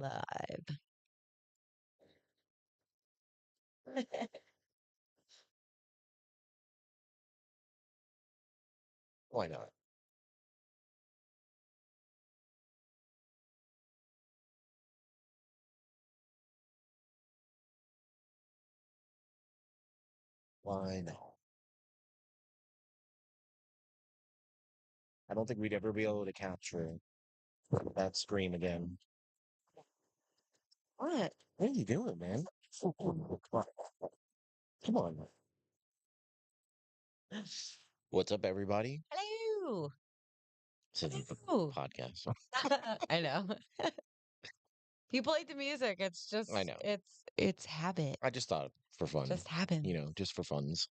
live. Why not? Why not? I don't think we'd ever be able to capture that scream again. What? What are you doing, man? Come on. Come on. What's up, everybody? Hello. This is the Hello. podcast. I know. People like the music. It's I just know. it's habit. I just thought for fun, Just happens. just for funs.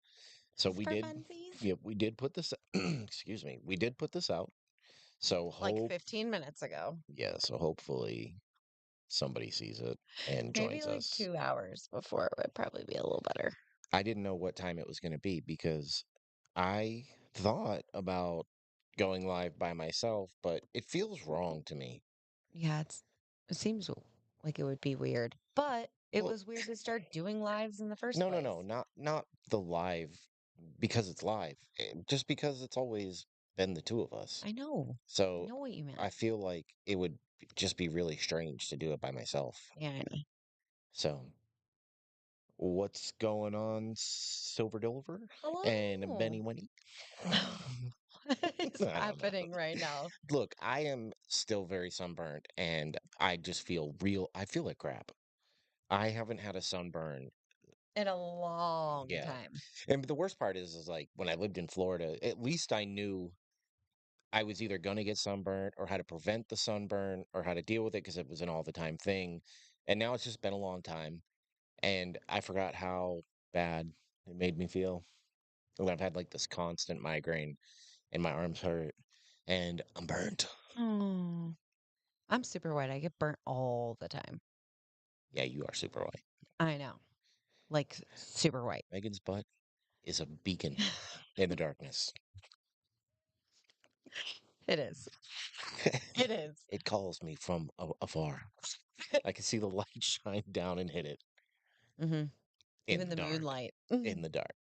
So Just we for did, funsies. yeah, we did put this, excuse me, we did put this out. So Like hope, 15 minutes ago. yeah, so hopefully somebody sees it and Maybe joins like us. 2 hours before it would probably be a little better. I didn't know what time it was going to be because I thought about going live by myself, but it feels wrong to me. Yeah, it seems like it would be weird. But it Well, was weird to start doing lives in the first no, no, place. no, not the live because it's live, just because it's always been the two of us. I know. I So know what you meant. I feel like it would just be really strange to do it by myself. Yeah, I know. So what's going on, Silver Dilver and Hello. Benny Winnie? What is I don't know. happening right now? Look, I am still very sunburned and I just feel I feel like crap. I haven't had a sunburn. In a long Yeah. time. And the worst part is like when I lived in Florida, at least I knew I was either going to get sunburned or how to prevent the sunburn or how to deal with it because it was an all the time thing. And now it's just been a long time. And I forgot how bad it made me feel. And I've had like this constant migraine and my arms hurt and I'm burnt. Oh, I'm super white. I get burnt all the time. Yeah, you are super white. I know. Like super white. Megan's butt is a beacon in the darkness. It is. It is. It calls me from afar. I can see the light shine down and hit it Hmm. in Even the the dark. moonlight. In the dark.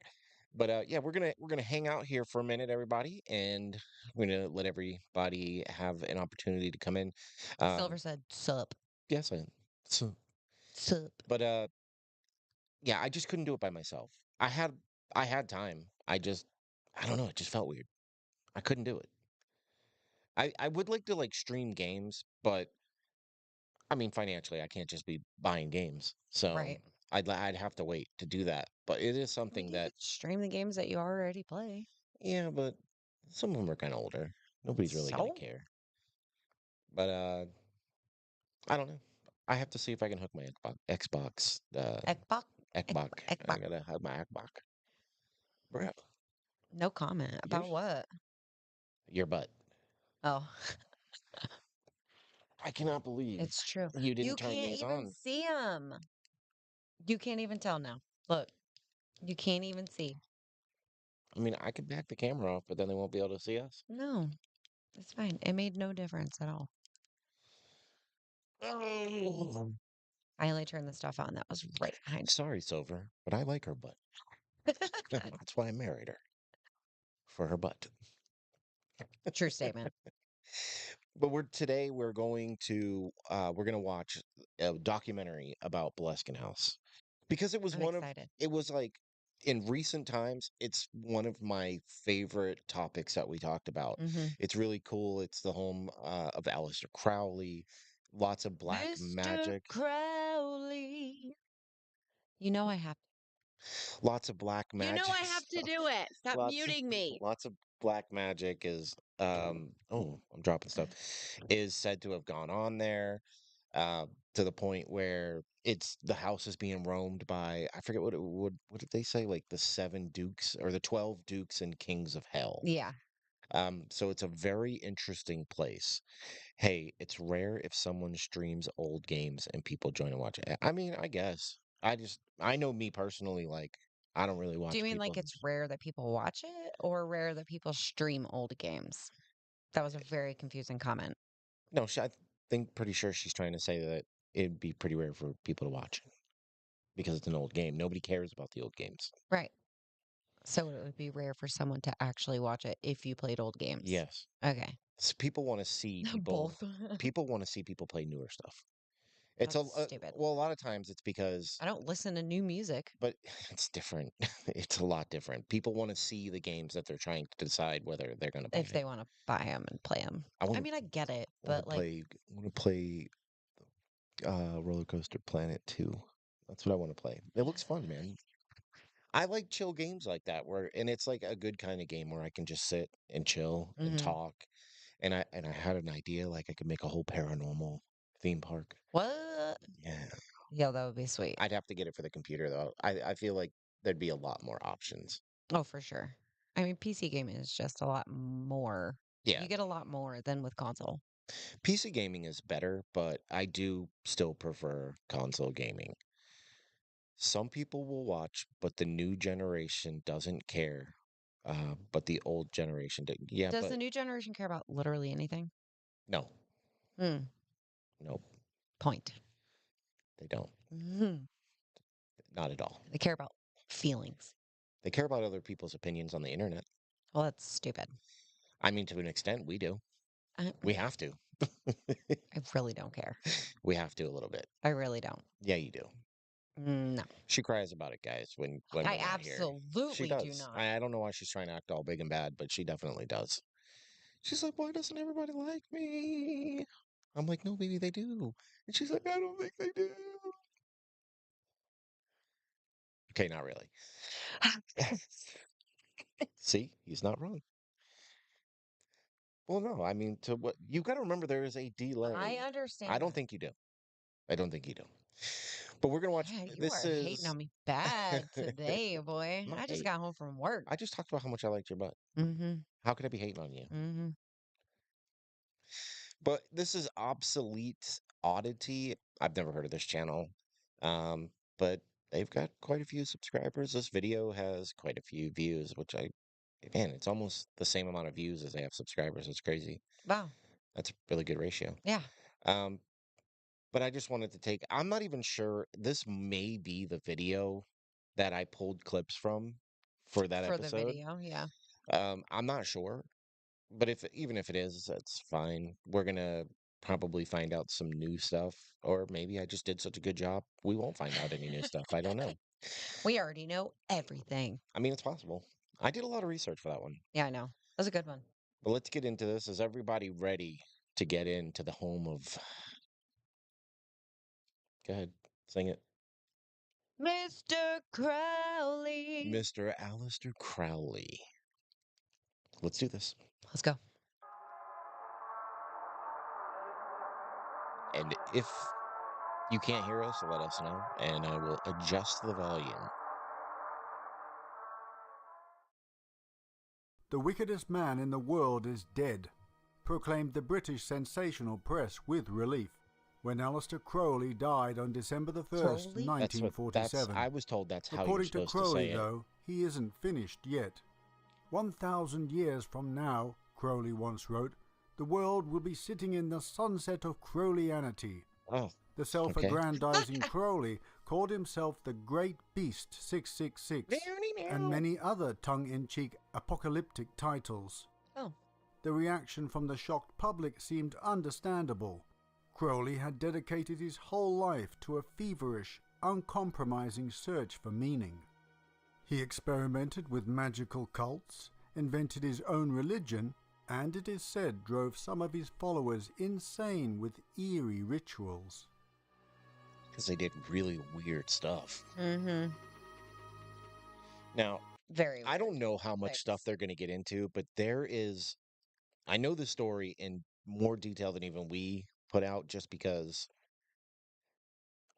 But yeah, we're gonna hang out here for a minute, everybody, and we're gonna let everybody have an opportunity to come in. Silver said, "Sup, Yes, so, sup." but yeah, I just couldn't do it by myself. I had time. I don't know. It just felt weird. I couldn't do it. I would like to like stream games, but I mean, financially, I can't just be buying games. So Right. I'd have to wait to do that. But it is I mean, something you that, could stream the games that you already play. yeah, but some of them are kind of older. Nobody's really gonna So, care. But I don't know. I have to see if I can hook my Xbox. Ekbok, Xbox. I Ekbok. gotta have my Xbox. Bro, No comment yours, about what? your butt. Oh, I cannot believe it's true. you didn't You turn can't these even on. see them. You can't even tell now. Look, you can't even see. I mean, I could back the camera off, but then they won't be able to see us. No, it's fine. It made no difference at all. Oh. I only turned the stuff on that was right behind Sorry, Silver, but I like her butt. it. That's why I married her for her butt. True statement. But we're gonna watch a documentary about Bleskin House because I'm excited. it was like in recent times it's one of my favorite topics that we talked about. Hmm. It's really cool. It's the home of Aleister Crowley, lots of black Mr. magic, Crowley. You know I have lots of black You know magic I have to stuff. do it. Stop Lots muting me. lots of black magic is oh, I'm dropping stuff, is said to have gone on there, uh, to the point where the house is being roamed by, I forget what did they say, like the seven dukes or the 12 dukes and kings of hell. Yeah. So it's a very interesting place. Hey, it's rare if someone streams old games and people join and watch it. I mean, I guess I know me personally, like I don't really Do you watch mean people. like it's rare that people watch it or rare that people stream old games? That was a very confusing comment. No, I think pretty sure she's trying to say that. it'd be pretty rare for people to watch it because it's an old game. Nobody cares about the old games. Right. So it would be rare for someone to actually watch it if you played old games. Yes. Okay. People want to see people. Both. People want to see people play newer stuff. It's That's stupid. well, a lot of times it's because, I don't listen to new music but it's different. It's a lot different. People want to see the games that they're trying to decide whether they're going to buy if it. they want to buy them and play them. I I want mean, I get it, to but like, play. Want to play Roller Coaster Planet 2. That's what I want to play. It looks fun, man. I like chill games like that and it's like a good kind of game where I can just sit and chill and hmm talk. And I had an idea like I could make a whole paranormal theme park. what? Yeah. Yeah, that would be sweet. I'd have to get it for the computer though. I feel like there'd be a lot more options. Oh, for sure. I mean, PC gaming is just a lot more. Yeah. You get a lot more than with console. PC gaming is better, but I do still prefer console gaming. Some people will watch, but the new generation doesn't care. But the old generation did. Yeah, Does the but new generation care about literally anything? no, Hmm. nope, Point. they don't. Mhm. Not at all. They care about feelings. They care about other people's opinions on the internet. Well, that's stupid. I mean, to an extent, we do. I, We have to. I really don't care. We have to a little bit. I really don't. Yeah, you do. No, She cries about it, guys, when I we're not here. She absolutely do does. not. I don't know why she's trying to act all big and bad, but she definitely does. She's like, "Why doesn't everybody like me?" I'm like, "No, baby, they do." And she's like, "I don't think they do." Okay, not really. See, he's not wrong. Well, no, I mean, to what you got to remember, there is a I delay. I understand don't that. think you do. I don't think you do. But we're gonna watch. Yeah, you This are hating is. on me bad today, boy. I'm not I just hate. got home from work. I just talked about how much I liked your butt. Mm-hmm. How could I be hating on you? Mm-hmm. But this is Obsolete Oddity. I've never heard of this channel. Um, but they've got quite a few subscribers. This video has quite a few views, man, it's almost the same amount of views as they have subscribers. It's crazy. Wow. That's a really good ratio. Yeah. Um, but I just wanted to I'm not even sure. This may be the video that I pulled clips from for that For the episode. video. Yeah. I'm not sure. But even if it is, that's fine. We're gonna probably find out some new stuff, or maybe I just did such a good job, we won't find out any new stuff. I don't know. We already know everything. I mean, it's possible. I did a lot of research for that one. Yeah, I know. That's a good one. But let's get into this. Is everybody ready to get into the home of? Go ahead, sing it, Mr. Crowley. Mr. Aleister Crowley. Let's do this. Let's go. And if you can't hear us, let us know, and I will adjust the volume. The wickedest man in the world is dead, proclaimed the British sensational press with relief when Aleister Crowley died on December the 1st, Crowley? That's what. That's. 1947. I was told that's how you're According to supposed to Crowley, say it. though, he isn't finished yet. 1,000 years from now, Crowley once wrote, the world will be sitting in the sunset of Crowleyanity. Oh, The self-aggrandizing Crowley called himself the Great Beast 666 and many other tongue-in-cheek apocalyptic titles. Oh. The reaction from the shocked public seemed understandable. Crowley had dedicated his whole life to a feverish, uncompromising search for meaning. He experimented with magical cults, invented his own religion, and it is said drove some of his followers insane with eerie rituals. because they did really weird stuff. Mm-hmm. Now, Very I weird. don't know how much stuff Thanks. they're going to get into, but I know the story in more detail than even we put out just because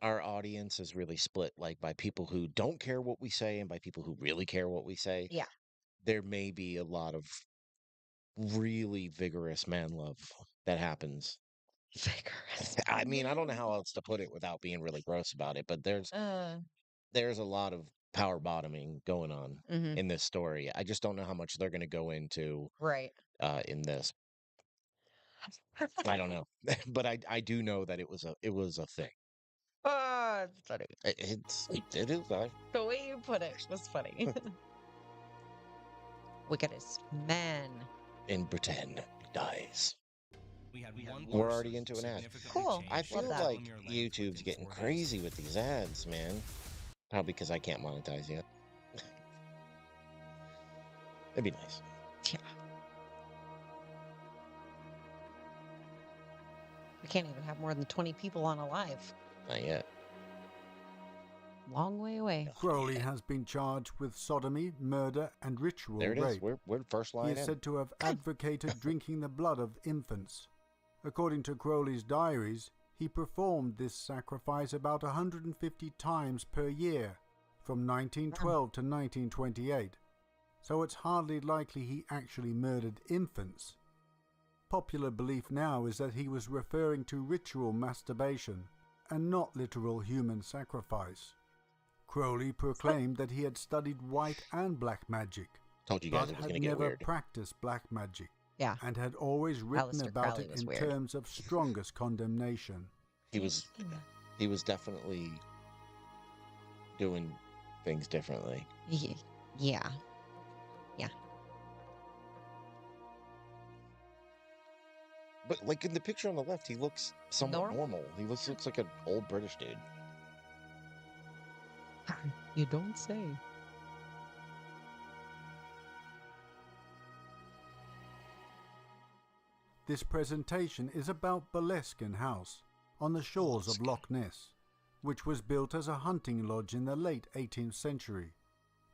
our audience is really split, like by people who don't care what we say and by people who really care what we say. Yeah. There may be a lot of really vigorous man love that happens. Vigorous. I mean, I don't know Man. how else to put it without being really gross about it, but Uh. there's a lot of power bottoming going on Mm-hmm. in this story. I just don't know how much they're going to go into Right. in this. I don't know, but I do know that it was a thing. Ah, it's funny. It is. The way you put it was funny. Wickedest man. In Britain dies. We had We're already into an ad. Cool. I Love feel that. like YouTube's getting crazy with these ads, man. Probably because I can't monetize yet. It'd be nice. Yeah. We can't even have more than 20 people on a live. Not yet. Long way away. Crowley has been charged with sodomy, murder, and ritual There it is. rape. We're first He line is in. said to have advocated drinking the blood of infants. According to Crowley's diaries, he performed this sacrifice about 150 times per year, from 1912 to 1928, so it's hardly likely he actually murdered infants. Popular belief now is that he was referring to ritual masturbation and not literal human sacrifice. Crowley proclaimed that he had studied white and black magic, Told you guys but it was had going to get never weird. practiced black magic, Yeah. and had always written Aleister about Crowley it was in weird. terms of strongest condemnation. He was definitely doing things differently. Yeah. But like in the picture on the left, he looks somewhat normal. He looks like an old British dude. You don't say. This presentation is about Boleskine House, on the shores of Loch Ness, which was built as a hunting lodge in the late 18th century.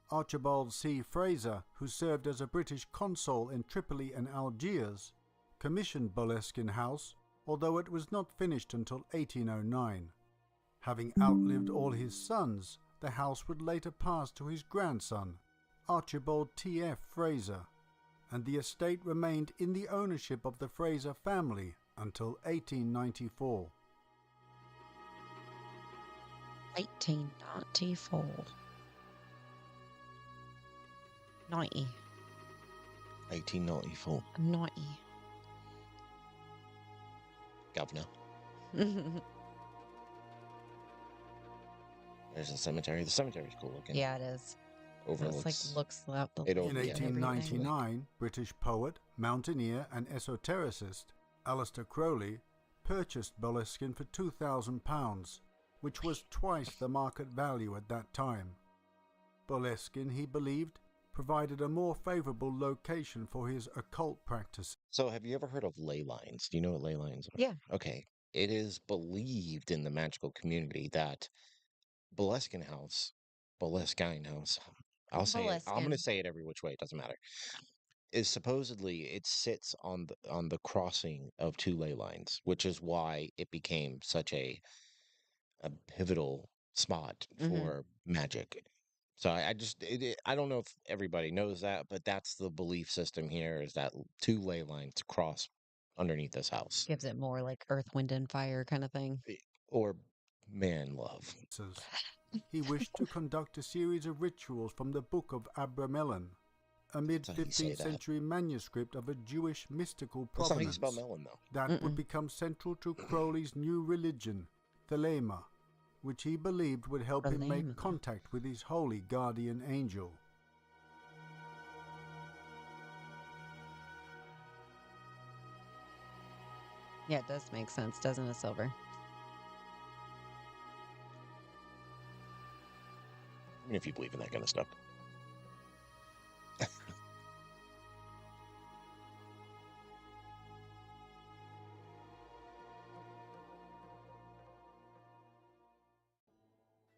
Archibald C. Fraser, who served as a British consul in Tripoli and Algiers, commissioned Boleskine House, although it was not finished until 1809. Having outlived all his sons, the house would later pass to his grandson, Archibald T. F. Fraser, and the estate remained in the ownership of the Fraser family until 1894. 1894. 90. 1894. 90. Governor. There's a cemetery. The cemetery's cool looking. Yeah, it is. Overlooks. It's like looks out the It In over- yeah, everything. 1899, British poet, mountaineer and esotericist Aleister Crowley purchased Boleskine for £2,000, which was twice the market value at that time. Boleskine, he believed, provided a more favourable location for his occult practice. So, have you ever heard of ley lines? Do you know what ley lines are? Yeah. Okay. It is believed in the magical community that Boleskine House, I'm going to Boleskine. say it every which way. It doesn't matter. Is supposedly it sits on the crossing of two ley lines, which is why it became such a pivotal spot for magic. So I don't know if everybody knows that, but that's the belief system here, is that two ley lines cross underneath this house. Gives it more like earth, wind, and fire kind of thing. Or man love. He wished to conduct a series of rituals from the Book of Abramelin, a That's how you say mid-15th that. century manuscript of a Jewish mystical That's not how you provenance spell melon, though. that would become central to Crowley's new religion, Thelema, which he believed would help him Thelema. make contact with his holy guardian angel. Yeah, it does make sense, doesn't it, Silver? I mean, if you believe in that kind of stuff.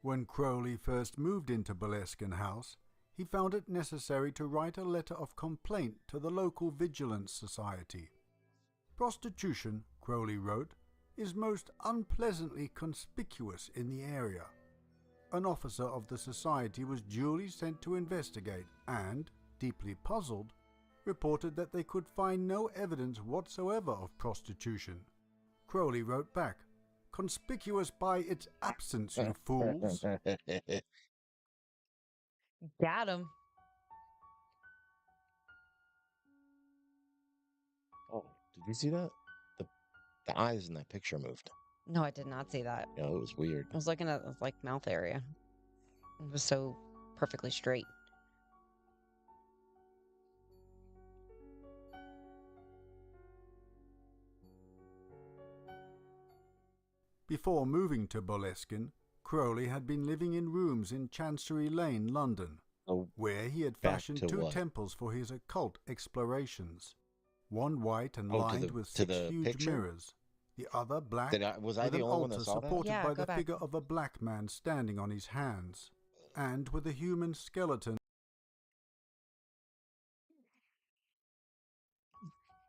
When Crowley first moved into Boleskine House, he found it necessary to write a letter of complaint to the local Vigilance Society. Prostitution, Crowley wrote, is most unpleasantly conspicuous in the area. An officer of the society was duly sent to investigate and, deeply puzzled, reported that they could find no evidence whatsoever of prostitution. Crowley wrote back, "Conspicuous by its absence, you fools." Got him. Oh, did you see that? The eyes in that picture moved. No, I did not see that. You know, it was weird. I was looking at the like mouth area. It was so perfectly straight. Before moving to Boleskine, Crowley had been living in rooms in Chancery Lane, London, Oh, where he had back fashioned to two what? temples for his occult explorations, one white and Oh, lined with to 6 the huge picture. mirrors, the other black, Was I with the an only one that altar saw that? supported Yeah, by go the back. figure of a black man standing on his hands, and with a human skeleton.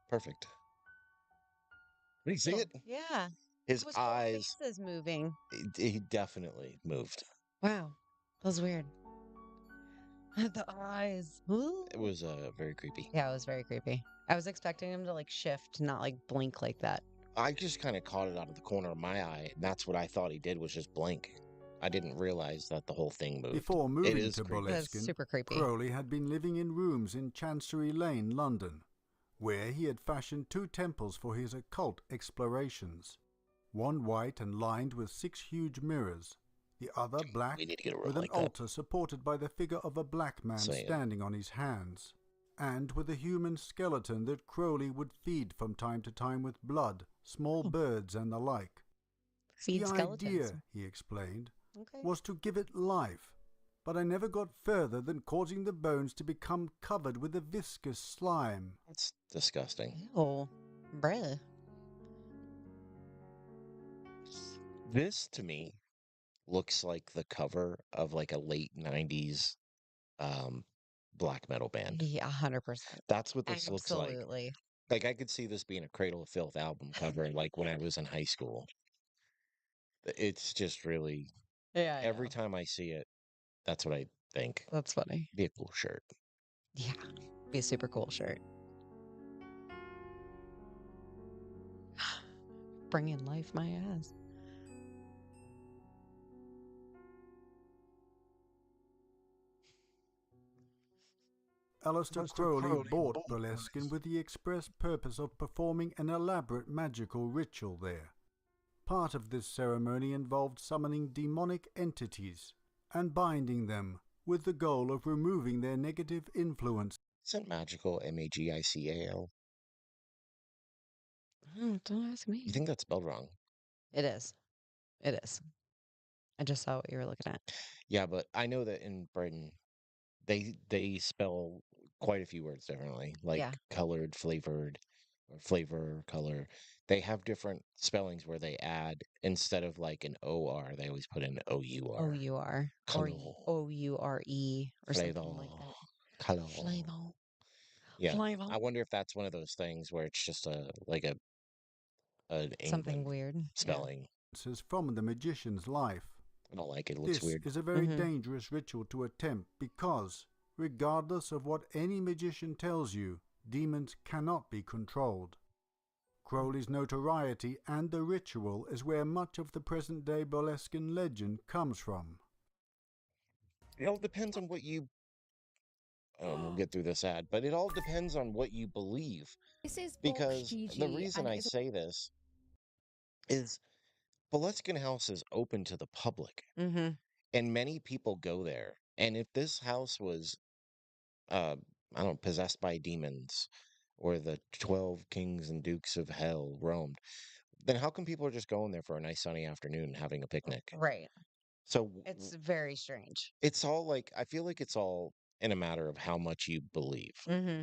Perfect. Did you see Oh, it? yeah. His His whole eyes. face is moving. He definitely moved. Wow. That was weird. The eyes. It Ooh. was very creepy. Yeah, it was very creepy. I was expecting him to like shift, not like blink like that. I just kind of caught it out of the corner of my eye, and that's what I thought he did was just blink. I didn't realize that the whole thing moved. Before It moving is to creepy. That's Boleskine, super creepy. Crowley had been living in rooms in Chancery Lane, London, where he had fashioned two temples for his occult explorations, one white and lined with 6 huge mirrors, the other black, We need to get a room with an like that. altar supported by the figure of a black man Saying. standing on his hands, and with a human skeleton that Crowley would feed from time to time with blood, small Oh. birds, and the like. Feed The skeletons. idea, he explained, Okay. was to give it life, but I never got further than causing the bones to become covered with a viscous slime. That's disgusting. Ew. Bruh. This to me looks like the cover of like a late 90s um black metal band. Yeah, 100%. That's what this looks like. Absolutely. Like I could see this being a Cradle of Filth album cover like when I was in high school. It's just really Yeah, I every know. time I see it, that's what I think. That's funny. Be a cool shirt. Yeah. Be a super cool shirt. Bringing life my ass. Aleister Crowley bought Boleskine with the express purpose of performing an elaborate magical ritual there. Part of this ceremony involved summoning demonic entities and binding them with the goal of removing their negative influence. Isn't magical Magical? Oh, don't ask You me. think that's spelled wrong? It is. It is. I just saw what you were looking at. Yeah, but I know that in Britain they spell quite a few words differently, like Yeah. colored, flavored, or flavor, color. They have different spellings where they add instead of like an OR, they always put in OUR. OUR. Or Color, OURE or flavor, something like that. color. Flavor. Yeah, Flavor. I wonder if that's one of those things where it's just a like a an Something England weird. Yeah. spelling. From the magician's life. I don't like it. It looks This weird. is a very Mhm. dangerous ritual to attempt because, regardless of what any magician tells you, demons cannot be controlled. Crowley's notoriety and the ritual is where much of the present-day Boleskine legend comes from. It all depends on what you. We'll get through this ad, but it all depends on what you believe. This is Because the Gigi, reason and I it's say this is Boleskine House is open to the public, Mm-hmm. and many people go there. And if this house was, uh, I don't know, possessed by demons, or the 12 kings and dukes of hell roamed, then how come people are just going there for a nice sunny afternoon and having a picnic? Right. So It's very strange. it's all like, I feel like it's all in a matter of how much you believe. Mm-hmm.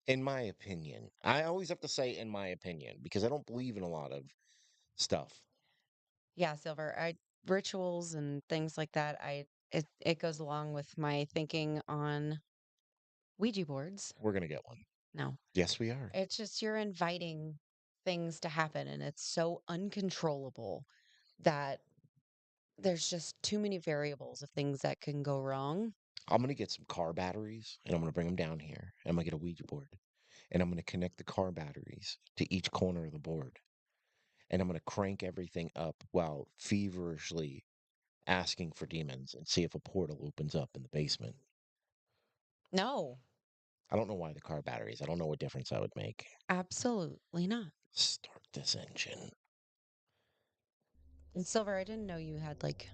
In my opinion, I always have to say in my opinion because I don't believe in a lot of stuff. Yeah, Silver. Rituals and things like that. It goes along with my thinking on Ouija boards. We're gonna get one. No. Yes, we are. It's just you're inviting things to happen and it's so uncontrollable that there's just too many variables of things that can go wrong. I'm gonna get some car batteries and I'm gonna bring them down here. And I'm gonna get a Ouija board and I'm gonna connect the car batteries to each corner of the board. And I'm gonna crank everything up while feverishly asking for demons and see if a portal opens up in the basement. No, I don't know why the car batteries. I don't know what difference that would make. absolutely not. Start this engine. And Silver, I didn't know you had like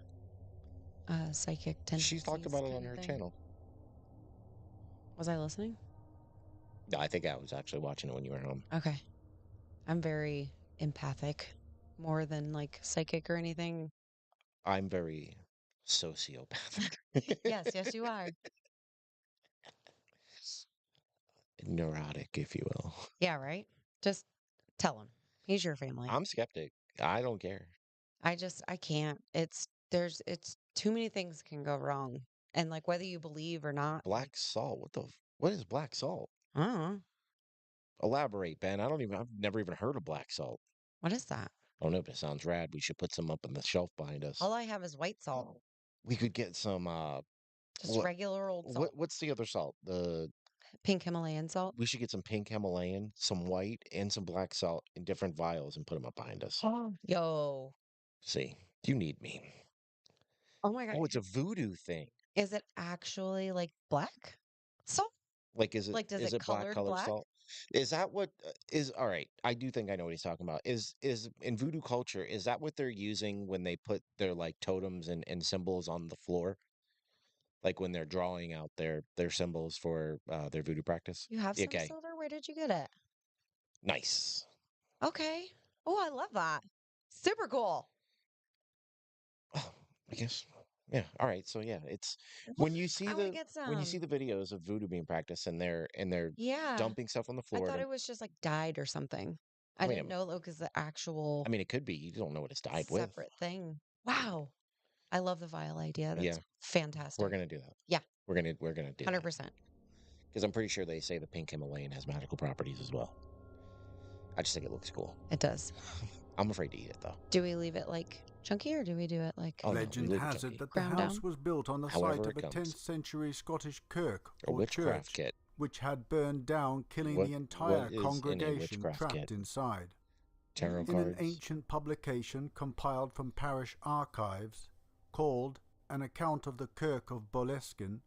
psychic She's talked tendencies about it on kind of her thing. channel. Was I listening? No, I think I was actually watching it when you were home. Okay. I'm very empathic, more than like psychic or anything. I'm very sociopathic. Yes, yes, you are. Neurotic, if you will. Yeah, right? Just tell him. He's your family. I'm skeptic. I don't care. I can't. It's too many things can go wrong. And like whether you believe or not, like, Black salt. What is black salt? I don't know. Elaborate, Ben. I've never even heard of black salt. What is that? Oh no, but it sounds rad. We should put some up on the shelf behind us. All I have is white salt. We could get some Just what regular old salt. what's the other salt? Pink Himalayan salt. We should get some pink Himalayan, some white, and some black salt in different vials and put them up behind us. Yo. See, you need me. Oh my God. Oh, it's a voodoo thing. Is it actually like black salt? Like, Like, does is it it black colored colored black? salt? Is that what is all right? I do think I know what he's talking about. Is in voodoo culture, is that what they're using when they put their like totems and symbols on the floor? Like when they're drawing out their symbols for their voodoo practice? You have some Okay, silver? Where did you get it? nice. Okay. Oh, I love that. Super cool. Oh, I guess. Yeah. All right. So yeah, it's What? I want to get when you see some. the videos of voodoo being practiced and they're Yeah. dumping stuff on the I floor thought to it was just like dyed or something. I I mean didn't know it was the actual I mean it could be you don't know what it's dyed with. separate thing. Wow. I love the vial idea. That's Yeah, we're fantastic. gonna do that. Yeah, We're gonna do that 100%. because I'm pretty sure they say the pink Himalayan has magical properties as well. I just think it looks cool. It does. I'm afraid to eat it though. Do we leave it like chunky or do we do it like Oh no, we Legend leave it has chunky. it that the ground house down? was built on the However site it of a comes. 10th century Scottish kirk A or witchcraft church, kit. which had burned down, killing What the entire what is in a congregation witchcraft trapped kit? inside. Tarot In an cards. ancient publication compiled from parish archives, called An Account of the Kirk of Boleskine,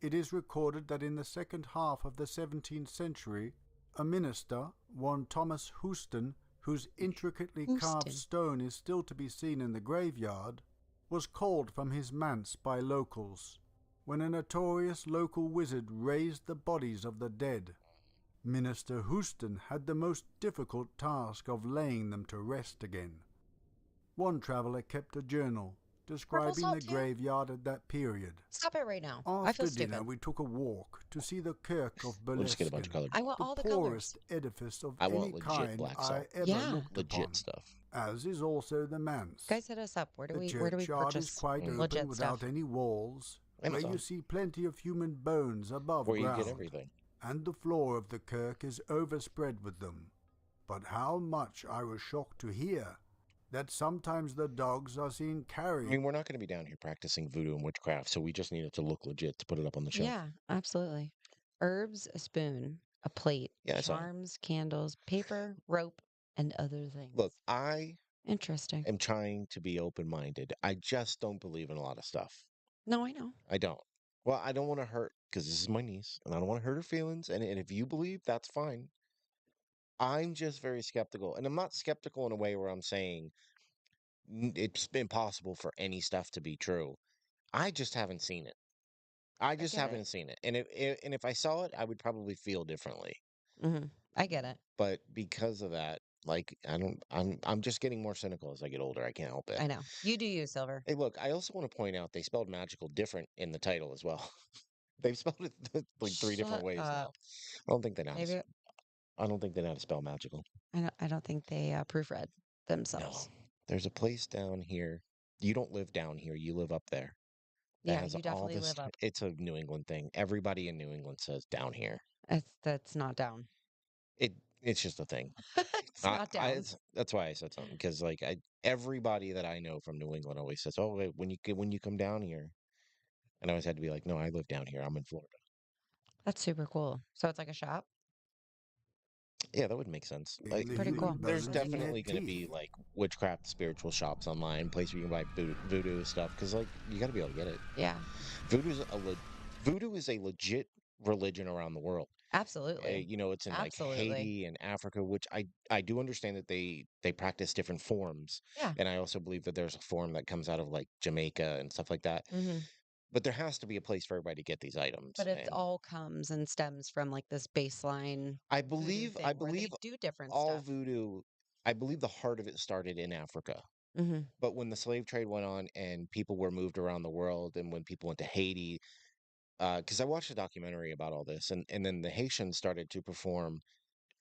it is recorded that in the second half of the 17th century, a minister, one Thomas Houston, whose intricately carved Houston. stone is still to be seen in the graveyard, was called from his manse by locals, when a notorious local wizard raised the bodies of the dead. Minister Houston had the most difficult task of laying them to rest again. One traveller kept a journal describing the salt too? graveyard at that period. Stop it right now. I After feel dinner, stupid. we took a walk to see the kirk of We'll just get a bunch of Boleskine, colored I want the all the colors. poorest edifice of I want any legit kind black I salt. ever Yeah. looked Legit upon, stuff. as is also the manse. Guys, hit us up. Where do The we churchyard is purchase quite open legit without stuff? any walls, where Amazon. you see plenty of human bones above Where you ground, get everything. and the floor of the kirk is overspread with them. But how much I was shocked to hear that sometimes the dogs are seen I carrying. mean, we're not going to be down here practicing voodoo and witchcraft, so we just need it to look legit to put it up on the shelf. Yeah, absolutely. Herbs, a spoon, a plate, Yeah, I saw it. charms, candles, paper, rope, and other things. Look, I Interesting. am trying to be open-minded. I just don't believe in a lot of stuff. No, I know. I don't. Well, I don't want to hurt because this is my niece, and I don't want to hurt her feelings. And if you believe, that's fine. I'm just very skeptical, and I'm not skeptical in a way where I'm saying it's impossible for any stuff to be true. I just haven't seen it. I just get it. haven't seen it. And if I saw it, I would probably feel differently. I get it. But because of that, like I'm just getting more cynical as I get older. I can't help it. I know. You do you, Silver. Hey, look, I also want to point out they spelled magical different in the title as well. They've spelled it like 3 different Shut ways now. up. I don't think they know. Maybe I don't think they know how to spell magical. I don't think they proofread No, themselves. there's a place down here. You don't live down here. You live up there. That Yeah, has you all definitely this. live up. It's a New England thing. Everybody in New England says down here. That's not down. It's just a thing. It's not down. That's why I said something because like everybody that I know from New England always says, "Oh, wait, when you come down here," and I always had to be like, "No, I live down here. I'm in Florida." That's super cool. So it's like a shop. Yeah, that would make sense. They Like, leave Pretty cool. there's bones in their definitely going to be teeth. like witchcraft spiritual shops online, place where you can buy voodoo stuff because like you got to be able to get it. Yeah. Voodoo is a legit religion around the world. Absolutely. You know, it's in like Absolutely. Haiti and Africa, which I do understand that they practice different forms, Yeah. and I also believe that there's a form that comes out of like Jamaica and stuff like that. Hmm. But there has to be a place for everybody to get these items, But it and all comes and stems from like this baseline I voodoo believe I thing where they believe do different all stuff. voodoo. I believe the heart of it started in Africa. Hmm. But when the slave trade went on and people were moved around the world, and when people went to Haiti, because I watched a documentary about all this, and then the Haitians started to perform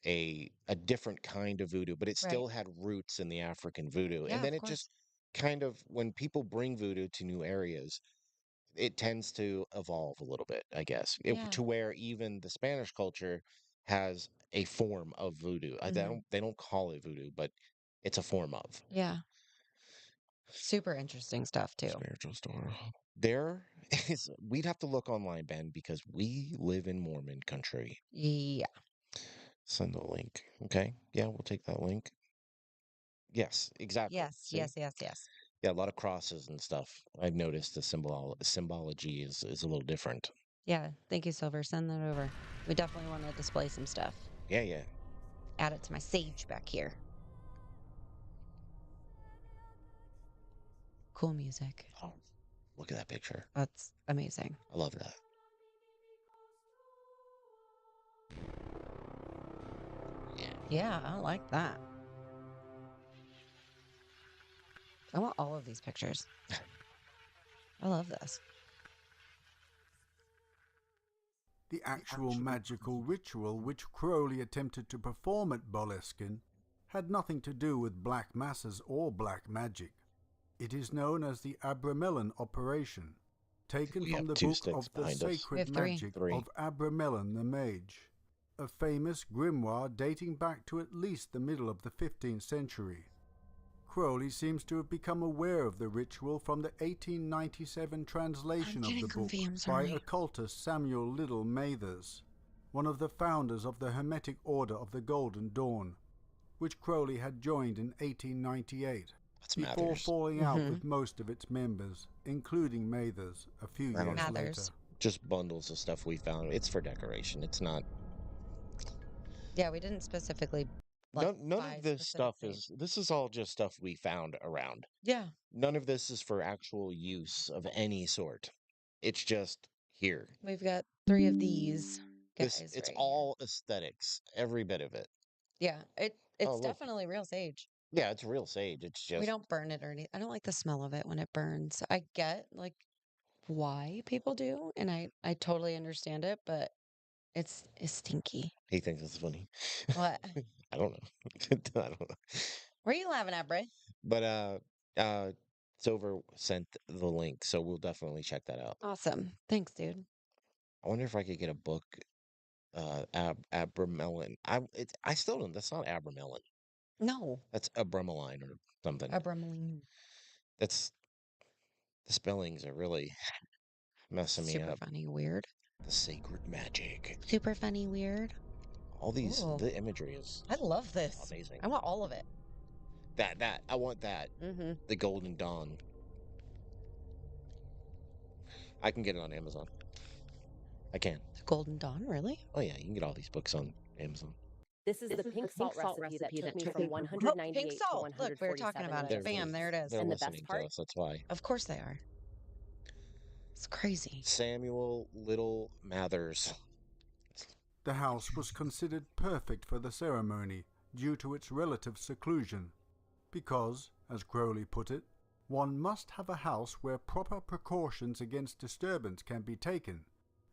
a different kind of voodoo, but it Right. still had roots in the African voodoo. And Yeah, then of it just course. kind of, when people bring voodoo to new areas, it tends to evolve a little bit, I guess, Yeah. to where even the Spanish culture has a form of voodoo. Hmm. They don't call it voodoo, but it's a form of Yeah. Super interesting stuff too. spiritual store. There is, we'd have to look online, Ben, because we live in Mormon country. Yeah. Send the link. Okay. Yeah, we'll take that link. Yes, exactly. Yes, See? yes, yes, yes. Yeah, a lot of crosses and stuff. I've noticed the symbology is a little different. Yeah. Thank you, Silver. Send that over. We definitely want to display some stuff. Yeah, yeah. Add it to my sage back here. Cool music. Oh, look at that picture. That's amazing. I love that. Yeah. Yeah, I like that. I want all of these pictures. I love this. The actual magical ritual which Crowley attempted to perform at Boleskine had nothing to do with black masses or black magic. It is known as the Abramelin operation, taken We from have the two book sticks of the behind us. We sacred have three. magic Three. of Abramelin the Mage, a famous grimoire dating back to at least the middle of the 15th century. Crowley seems to have become aware of the ritual from the 1897 translation of the book by occultist Samuel Liddell Mathers, one of the founders of the Hermetic Order of the Golden Dawn, which Crowley had joined in 1898, That's before Mathers. falling out with most of its members, including Mathers, a few I don't years know. later. Mathers. Just bundles of stuff we found. It's for decoration. It's not. Yeah, we didn't specifically like None buy of this specific stuff things. is. This is all just stuff we found around. Yeah. None of this is for actual use of any sort. It's just here. We've got three of these This guys it's right here. all aesthetics, every bit of it. Yeah, Oh, it's look. definitely real sage. Yeah, it's real sage. It's We just don't burn it or anything. I don't like the smell of it when it burns. I get like why people do, and I totally understand it, but it's stinky. he thinks it's funny. What? I don't know. I don't know. Where are you laughing at, Bray? But Silver sent the link, so we'll definitely check that out. Awesome. Thanks, dude. I wonder if I could get a book, Abramelin. I still don't. That's not Abramelin. No. That's Abrameline or something. Abramelin. That's the spellings are really messing me Super up. funny, weird. The sacred magic. Super funny, weird. All these, Ooh. the imagery is I love this. amazing. I want all of it. That I want that. Mm-hmm. The Golden Dawn. I can get it on Amazon. I can. The Golden Dawn, really? Oh yeah, you can get all these books on Amazon. This is the pink salt recipe that took me from Oh, 198 pink to salt. Look, we were talking 147 about in it. just Bam, weeks. there it is. They're And the best listening to part? us. That's why. Of course they are. It's crazy. Samuel Little Mathers. The house was considered perfect for the ceremony due to its relative seclusion, because, as Crowley put it, one must have a house where proper precautions against disturbance can be taken.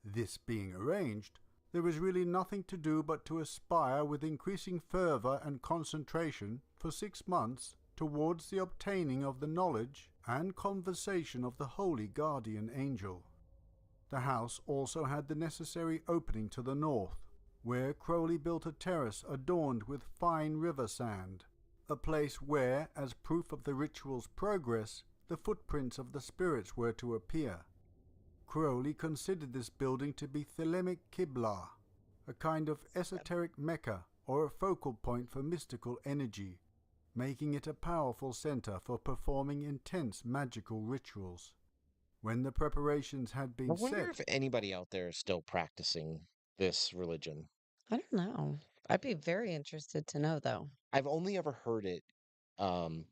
This being arranged, there was really nothing to do but to aspire with increasing fervour and concentration for 6 months towards the obtaining of the knowledge and conversation of the holy guardian angel. The house also had the necessary opening to the north, where Crowley built a terrace adorned with fine river sand, a place where, as proof of the ritual's progress, the footprints of the spirits were to appear. Crowley considered this building to be Thelemic Qibla, a kind of esoteric Mecca or a focal point for mystical energy, making it a powerful center for performing intense magical rituals. When the preparations had I been wonder set, if anybody out there is still practicing this religion. I don't know. I'd be very interested to know, though. I've only ever heard it um,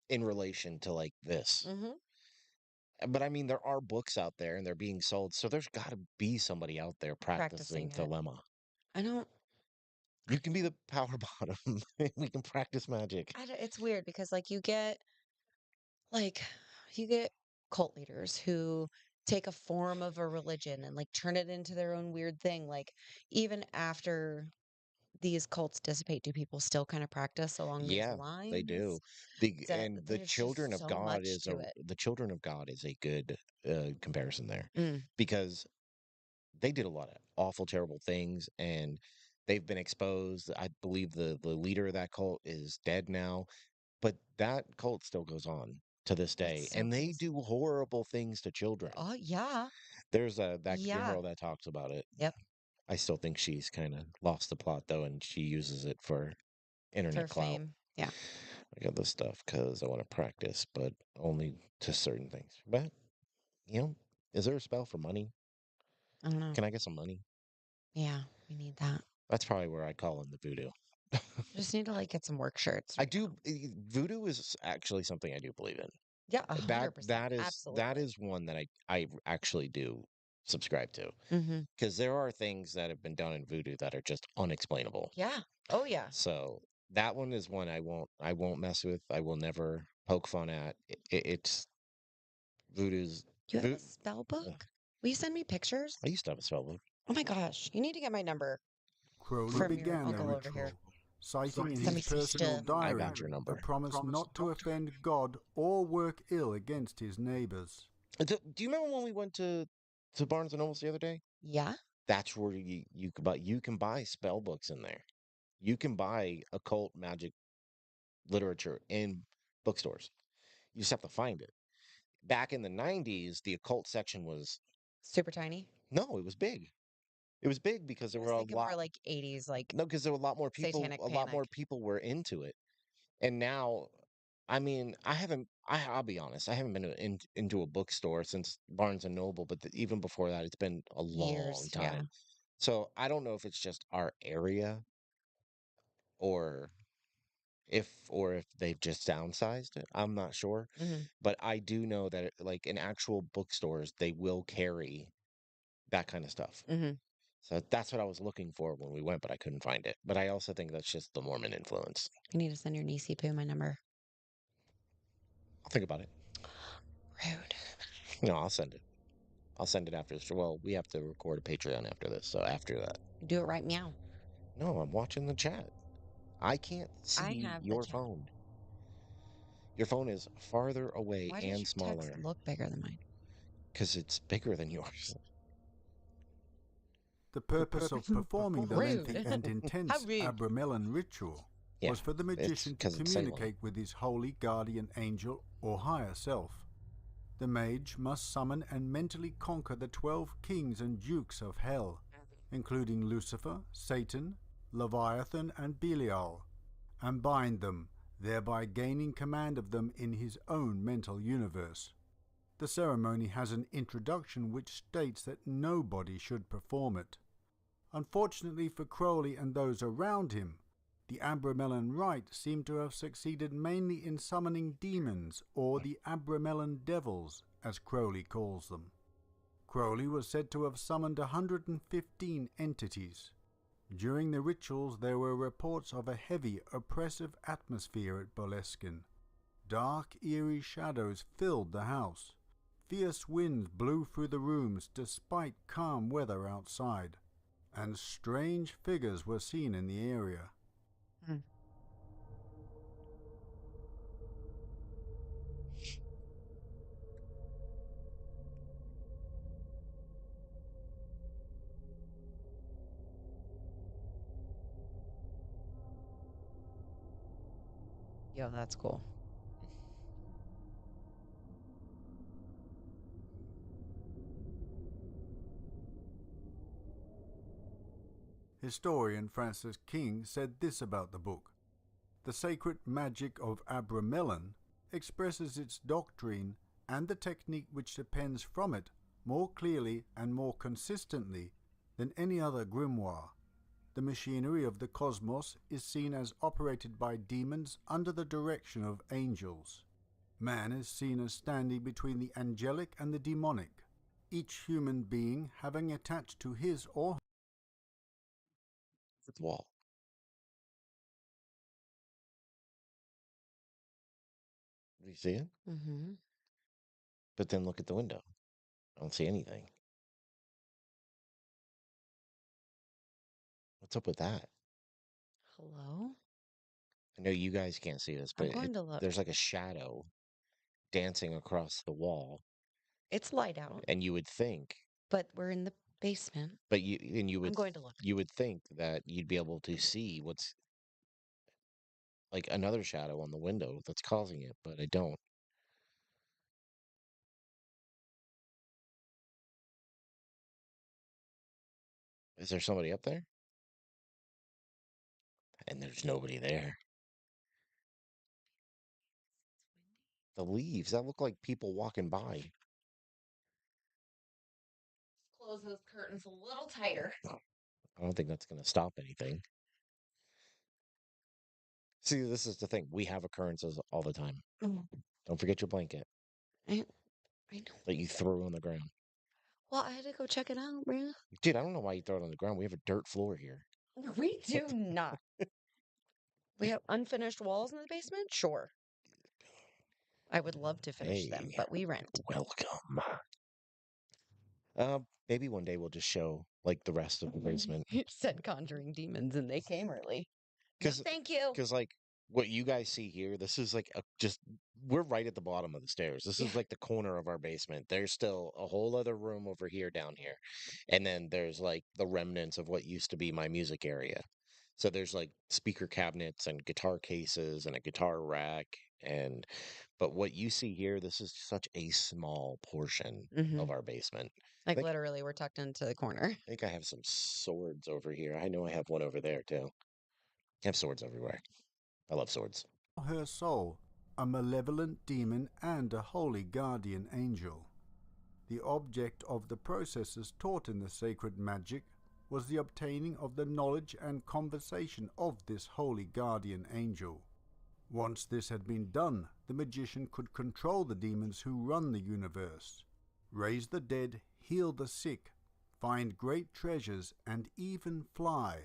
in relation to like this. Mm-hmm. But I mean, there are books out there and they're being sold, so there's got to be somebody out there practicing Practicing it. Thelema. I don't. You can be the power bottom. We can practice magic. It's weird because, like, like, you get cult leaders who take a form of a religion and like turn it into their own weird thing. Like, even after these cults dissipate, do people still kind of practice along those Yeah, they do. lines? The There's children just of so God much is to it. the children of God is a good comparison there, Mm, because they did a lot of awful, terrible things, and they've been exposed. I believe the leader of that cult is dead now, but that cult still goes on to this that's day, so and they crazy. do horrible things to children. Oh, yeah. There's that Yeah. girl that talks about it. Yep. I still think she's kind of lost the plot though, and she uses it for For internet clout. fame. Yeah. I got this stuff because I want to practice, but only to certain things. But is there a spell for money? I don't know. Can I get some money? Yeah. We need that. That's probably where I call in the voodoo. Just need to like get some work shirts. I do. Voodoo is actually something I do believe in. Yeah. That 100%. that is that Absolutely. is one that I actually do subscribe to, Mm-hmm. because there are things that have been done in voodoo that are just unexplainable. Yeah. Oh, yeah. So that one is one I won't mess with. I will never poke fun at. It's voodoo's. You have Vo- a spell uh, book? Will you send me pictures? I used to have a spell book. Oh my gosh. You need to get my number Crowley from your began the uncle over here. ritual, citing in Send his me some personal stuff. I diary got your the number. promise not to offend God or work ill against his neighbors. Do you remember when we went to Barnes and Nobles the other day? Yeah? That's where you can buy spell books in there. You can buy occult magic literature in bookstores. You just have to find it. Back in the 90s, the occult section was Super tiny? no, it was big. It was big because there I were was a thinking more lot. like 80s, like No, because there were a lot more people. Satanic A lot more Panic. people were into it, and now, I mean, I haven't. I'll be honest. I haven't been into a bookstore since Barnes and Noble, but even before that, it's been a long Years. Yeah. time. So I don't know if it's just our area, or if they've just downsized it. I'm not sure, Mm-hmm. but I do know that like in actual bookstores, they will carry that kind of stuff. Mm-hmm. So that's what I was looking for when we went, but I couldn't find it. But I also think that's just the Mormon influence. You need to send your niecey Poo my number. I'll think about it. Rude. No, I'll send it. I'll send it after this. Well, we have to record a Patreon after this, so after that. Do it right meow. No, I'm watching the chat. I can't I see have the your chat. phone. Your phone is farther away Why does and your text smaller look bigger than mine? because it's bigger than yours. The purpose of performing the lengthy Rude. and How intense rude. Abramelin ritual Yeah, was for the it's magician to 'cause it's Salem. communicate with his holy guardian angel or higher self. The mage must summon and mentally conquer the 12 kings and dukes of hell, including Lucifer, Satan, Leviathan, and Belial, and bind them, thereby gaining command of them in his own mental universe. The ceremony has an introduction which states that nobody should perform it. Unfortunately for Crowley and those around him, the Abramelin rite seemed to have succeeded mainly in summoning demons, or the Abramelin devils, as Crowley calls them. Crowley was said to have summoned 115 entities. During the rituals there were reports of a heavy, oppressive atmosphere at Boleskine. Dark, eerie shadows filled the house. Fierce winds blew through the rooms despite calm weather outside, and strange figures were seen in the area. Hmm. Yo, that's cool. Historian Francis King said this about the book: "The sacred magic of Abramelin expresses its doctrine and the technique which depends from it more clearly and more consistently than any other grimoire. The machinery of the cosmos is seen as operated by demons under the direction of angels. Man is seen as standing between the angelic and the demonic, each human being having attached to his or The wall. Do you see it? Mm-hmm. But then look at the window. I don't see anything. What's up with that? Hello? I know you guys can't see this, I'm but going to look. there's like a shadow dancing across the wall, It's light out, and you would think, but we're in the basement. but you I'm would going to look. you would think that you'd be able to see what's like another shadow on the window that's causing it, but I don't. Is there somebody up there? And there's nobody there. The leaves that look like people walking by. Close those curtains a little tighter. I don't think that's going to stop anything. See, this is the thing. We have occurrences all the time. Don't forget your blanket I know. that you threw on the ground. Well, I had to go check it out, bro. Dude, I don't know why you throw it on the ground. We have a dirt floor here. We do not. We have unfinished walls in the basement? Sure. I would love to finish them, Hey, but we rent. welcome. Maybe one day we'll just show like the rest of the basement. You said conjuring demons and they came early. No, Because thank you. like what you guys see here, this is like just we're right at the bottom of the stairs. This is Yeah. like the corner of our basement. There's still a whole other room over here down here. And then there's like the remnants of what used to be my music area. So there's like speaker cabinets and guitar cases and a guitar rack and but what you see here, this is such a small portion Mm-hmm. of our basement. Like think- literally, we're tucked into the corner. I think I have some swords over here. I know I have one over there too. I have swords everywhere. I love swords. her soul, a malevolent demon and a holy guardian angel. The object of the processes taught in the sacred magic was the obtaining of the knowledge and conversation of this holy guardian angel. Once this had been done, the magician could control the demons who run the universe, raise the dead, heal the sick, find great treasures, and even fly.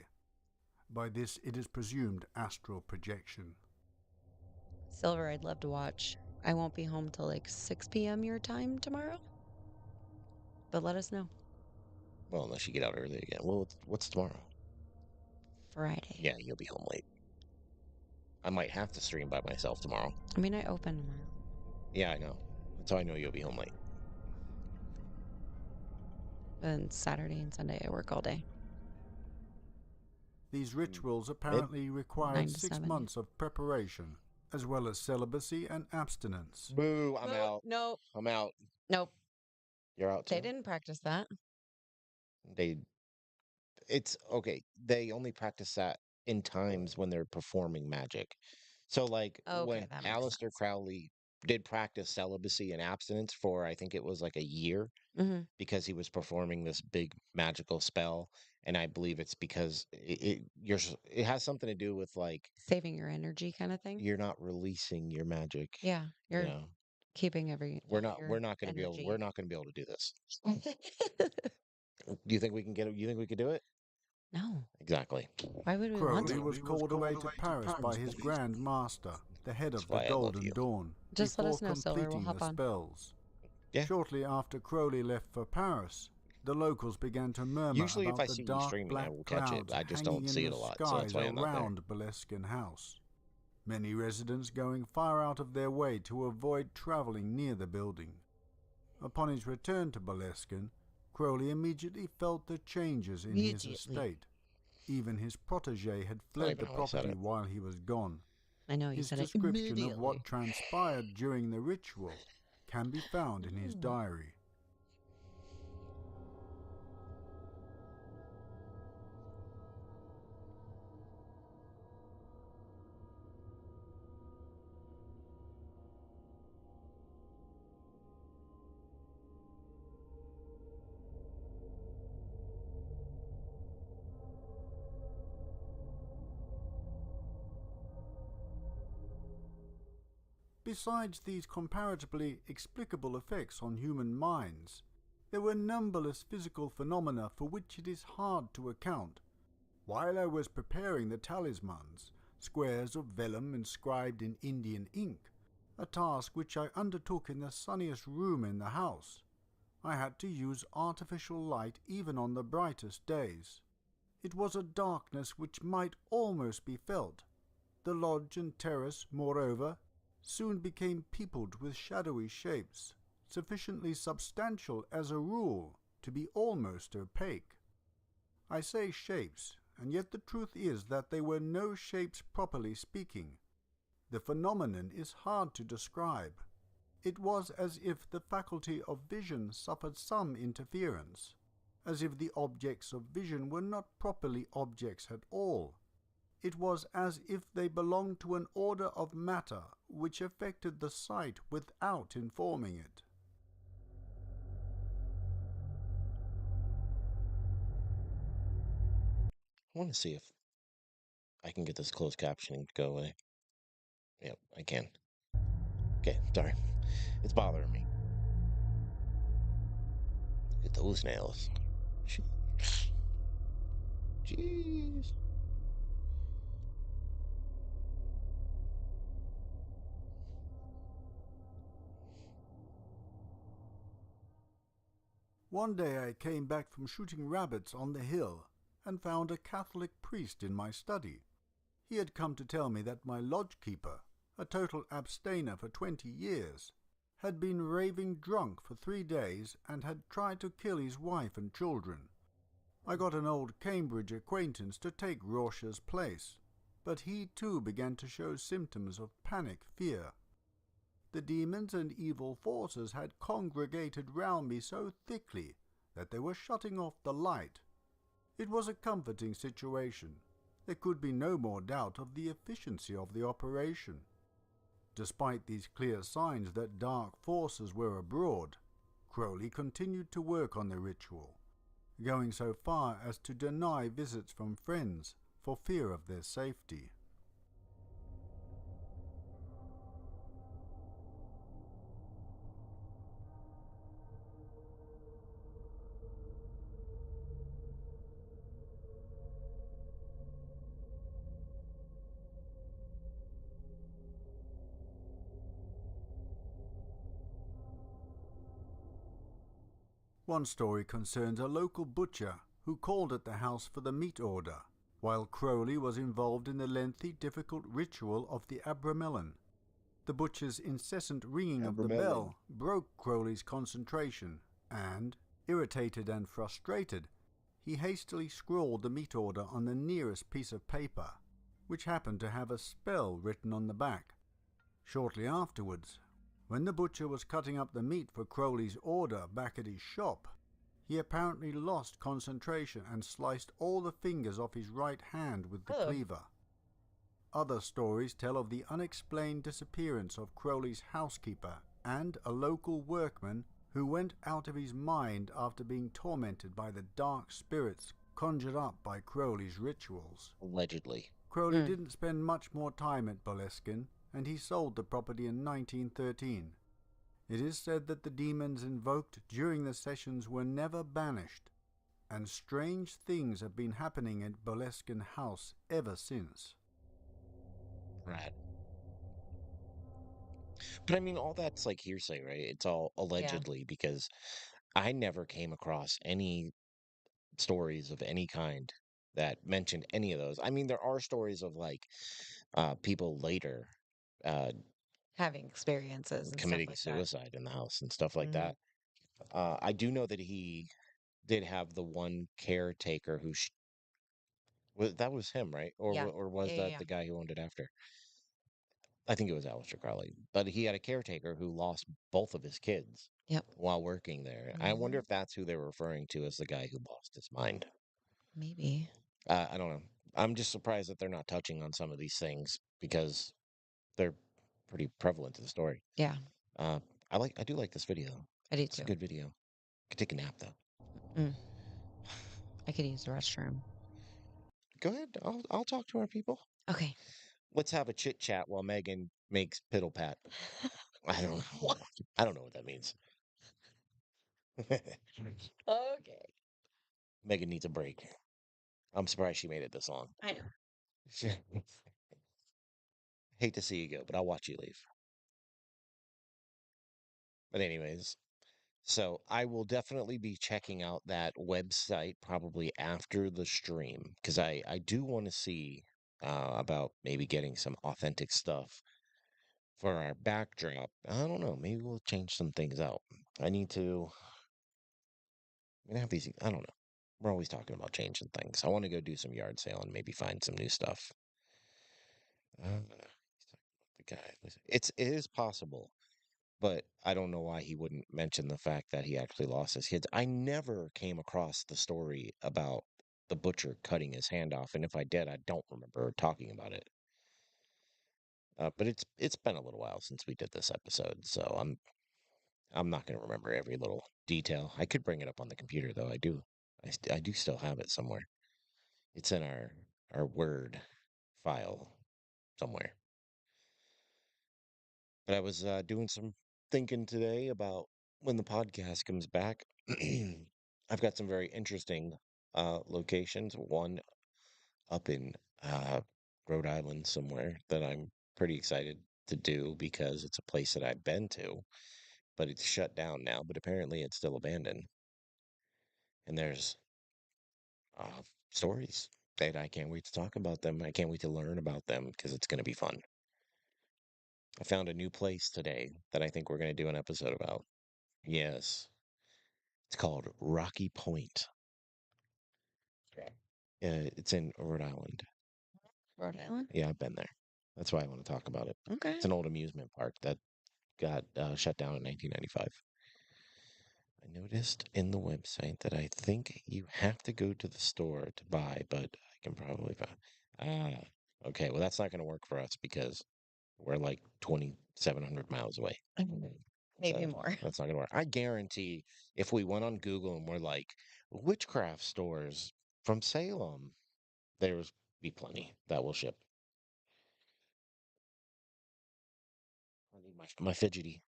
By this it is presumed astral projection. Silver, I'd love to watch. I won't be home till like 6 p.m. your time tomorrow. But let us know. Well, unless you get out early again. Well, what's tomorrow? Friday. Yeah, you'll be home late. I might have to stream by myself tomorrow. I mean, I open tomorrow. Yeah, I know. That's how I know you'll be home late. And Saturday and Sunday, I work all day. These rituals apparently required 9 to 6 7. months of preparation, as well as celibacy and abstinence. Boo! I'm out. No. I'm out. Nope. You're out too. They didn't practice that. They. It's okay. They only practice that in times when they're performing magic. So, like Okay, when that makes Aleister sense. Crowley did practice celibacy and abstinence for, I think it was like a year, Mm-hmm. because he was performing this big magical spell, and I believe it's because it has something to do with like Saving your energy kind of thing. you're not releasing your magic. Yeah, You you're know, keeping we're all not your we're not going to be able energy. we're not going to be able to do this. Do you think we can get it? You think we could do it? No. Exactly. Why would we want Crowley to? was called away to Paris by his Grand Master, the head That's of why the I love Golden you. Dawn, Just let before us know, Silver. We'll completing hop the on. spells. Yeah. Shortly after Crowley left for Paris, the locals began to murmur Usually if about I the see you dark streaming, I black will catch it. clouds I just hanging don't in see the it a lot, so that's skies why I'm not there. around Boleskine House. Many residents going far out of their way to avoid travelling near the building. Upon his return to Boleskine, Crowley immediately felt the changes in his estate. Even his protege had fled the even how I said property it. while he was gone. I know you His said it description of what immediately. transpired during the ritual can be found in his diary. Besides these comparatively explicable effects on human minds, there were numberless physical phenomena for which it is hard to account. While I was preparing the talismans, squares of vellum inscribed in Indian ink, a task which I undertook in the sunniest room in the house, I had to use artificial light even on the brightest days. It was a darkness which might almost be felt. The lodge and terrace, moreover, soon became peopled with shadowy shapes, sufficiently substantial as a rule to be almost opaque. I say shapes, and yet the truth is that they were no shapes properly speaking. The phenomenon is hard to describe. It was as if the faculty of vision suffered some interference, as if the objects of vision were not properly objects at all. It was as if they belonged to an order of matter which affected the sight without informing it. I want to see if I can get this closed captioning to go away. Yep, I can. Okay, sorry. It's bothering me. Look at those nails. Jeez. One day I came back from shooting rabbits on the hill and found a Catholic priest in my study. He had come to tell me that my lodge-keeper, a total abstainer for 20 years, had been raving drunk for 3 days and had tried to kill his wife and children. I got an old Cambridge acquaintance to take Rorschach's place, but he too began to show symptoms of panic fear. The demons and evil forces had congregated round me so thickly that they were shutting off the light. It was a comforting situation. There could be no more doubt of the efficiency of the operation. Despite these clear signs that dark forces were abroad, Crowley continued to work on the ritual, going so far as to deny visits from friends for fear of their safety. One story concerns a local butcher who called at the house for the meat order, while Crowley was involved in the lengthy, difficult ritual of the Abramelin. The butcher's incessant ringing of the bell broke Crowley's concentration, and, irritated and frustrated, he hastily scrawled the meat order on the nearest piece of paper, which happened to have a spell written on the back. Shortly afterwards, when the butcher was cutting up the meat for Crowley's order back at his shop, he apparently lost concentration and sliced all the fingers off his right hand with the cleaver. Other stories tell of the unexplained disappearance of Crowley's housekeeper and a local workman who went out of his mind after being tormented by the dark spirits conjured up by Crowley's rituals. Allegedly. Crowley didn't spend much more time at Boleskine, and he sold the property in 1913. It is said that the demons invoked during the sessions were never banished, and strange things have been happening at Boleskine House ever since. Right. But I mean, all that's like hearsay, right? It's all allegedly because I never came across any stories of any kind that mentioned any of those. I mean, there are stories of like people later uh, Having experiences and stuff committing like that. suicide in the house and stuff like Mhm. that. I do know that he did have the one caretaker who that was him, right? Yeah. Or Yeah, was yeah, that yeah. the guy who owned it after? I think it was Aleister Crowley, but he had a caretaker who lost both of his kids Yep. while working there. I wonder if that's who they were referring to as the guy who lost his mind. Maybe. I don't know. I'm just surprised that they're not touching on some of these things because they're pretty prevalent to the story. Yeah, Uh, I do like this video. I do It's a too. good video. Could take a nap though. Mm, I could use the restroom. Go ahead. I'll talk to our people. Okay. Let's have a chit chat while Megan makes piddle pat. I don't know. What? I don't know what that means. Okay. Megan needs a break. I'm surprised she made it this long. I know. Hate to see you go, but I'll watch you leave. But anyways, so I will definitely be checking out that website probably after the stream because I do want to see about maybe getting some authentic stuff for our backdrop. I don't know. Maybe we'll change some things out. I need to. I'm gonna have these. I don't know. We're always talking about changing things. I want to go do some yard sale and maybe find some new stuff. The guy. It is possible, but I don't know why he wouldn't mention the fact that he actually lost his kids. I never came across the story about the butcher cutting his hand off, and if I did, I don't remember talking about it. But it's been a little while since we did this episode, so I'm not going to remember every little detail. I could bring it up on the computer though. I do still have it somewhere. It's in our Word file somewhere. But I was doing some thinking today about when the podcast comes back. I've got some very interesting locations. One up in Rhode Island somewhere that I'm pretty excited to do because it's a place that I've been to, but it's shut down now. But apparently it's still abandoned. And there's stories that I can't wait to talk about them. I can't wait to learn about them because it's going to be fun. I found a new place today that I think we're going to do an episode about. Yes, it's called Rocky Point. It's in Rhode Island. Rhode Island? Yeah, I've been there. That's why I want to talk about it. Okay. It's an old amusement park that got shut down in 1995. I noticed in the website that I think you have to go to the store to buy, but I can probably find. Okay. Well, that's not going to work for us because we're like 2,700 miles away. Maybe So more. that's not going to work. I guarantee if we went on Google and we're like, witchcraft stores from Salem, there's be plenty that will ship. I need my fidgety.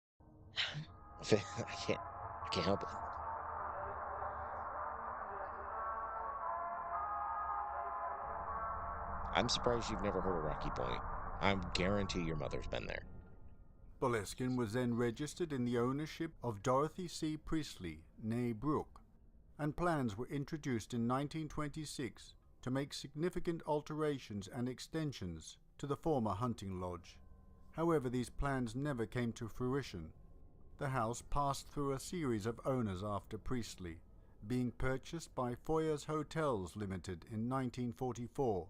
I can't help it. I'm surprised you've never heard of Rocky Point. I guarantee your mother's been there. Boleskine was then registered in the ownership of Dorothy C. Priestley, née Brooke, and plans were introduced in 1926 to make significant alterations and extensions to the former hunting lodge. However, these plans never came to fruition. The house passed through a series of owners after Priestley, being purchased by Foyers Hotels Limited in 1944,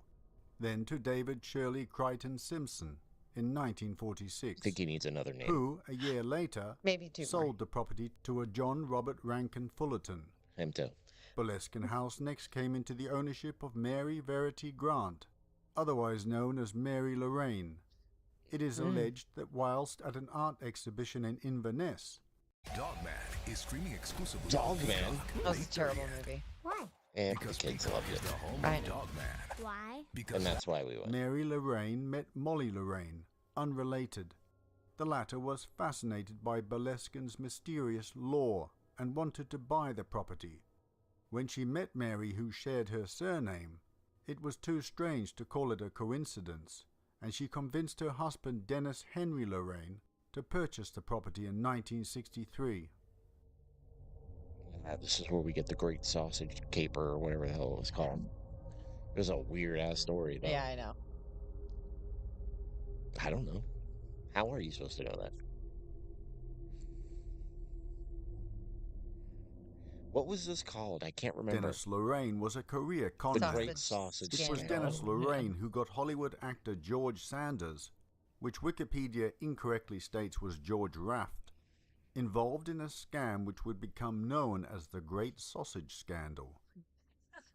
then to David Shirley Crichton Simpson in I 1946, think he needs another name. who, a year later, Maybe two more. sold the property to a John Robert Rankin Fullerton. Him too. Boleskine House next came into the ownership of Mary Verity Grant, otherwise known as Mary Lorraine. It is alleged that whilst at an art exhibition in Inverness, Dogman is streaming exclusively Dogman? on Peacock That was May a terrible 30th. movie. Why? And the Because kids Peacock loved is it. the home I of know. Dogman. Why? Because And that's why we went. Mary Lorraine met Molly Lorraine, unrelated. The latter was fascinated by Boleskine's mysterious lore and wanted to buy the property. When she met Mary, who shared her surname, it was too strange to call it a coincidence, and she convinced her husband Dennis Henry Lorraine to purchase the property in 1963. This is where we get the great sausage caper or whatever the hell it was called. It was a weird ass story, though. Yeah, I know. I don't know. How are you supposed to know that? What was this called? I can't remember. Dennis Lorraine was a career The con man. Great Sausage It was Scandal. Dennis Scandal. Lorraine who got Hollywood actor George Sanders, which Wikipedia incorrectly states was George Raft, involved in a scam which would become known as the Great Sausage Scandal.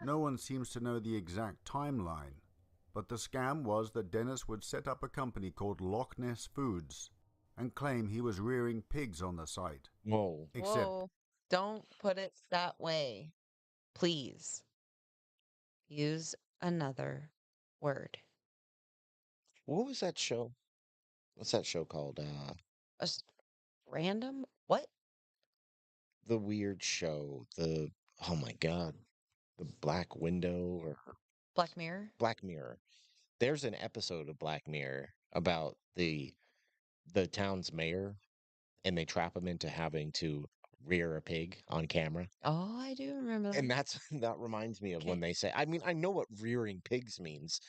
No one seems to know the exact timeline, but the scam was that Dennis would set up a company called Loch Ness Foods and claim he was rearing pigs on the site. Whoa. Except Whoa. Don't put it that way. Please. Use another word. What was that show? What's that show called? A random what? The weird show. Oh my God, the Black Window or Black Mirror? Black Mirror. There's an episode of Black Mirror about the town's mayor, and they trap him into having to rear a pig on camera. Oh, I do remember And that. that reminds me of when Okay. they say, I mean, I know what rearing pigs means.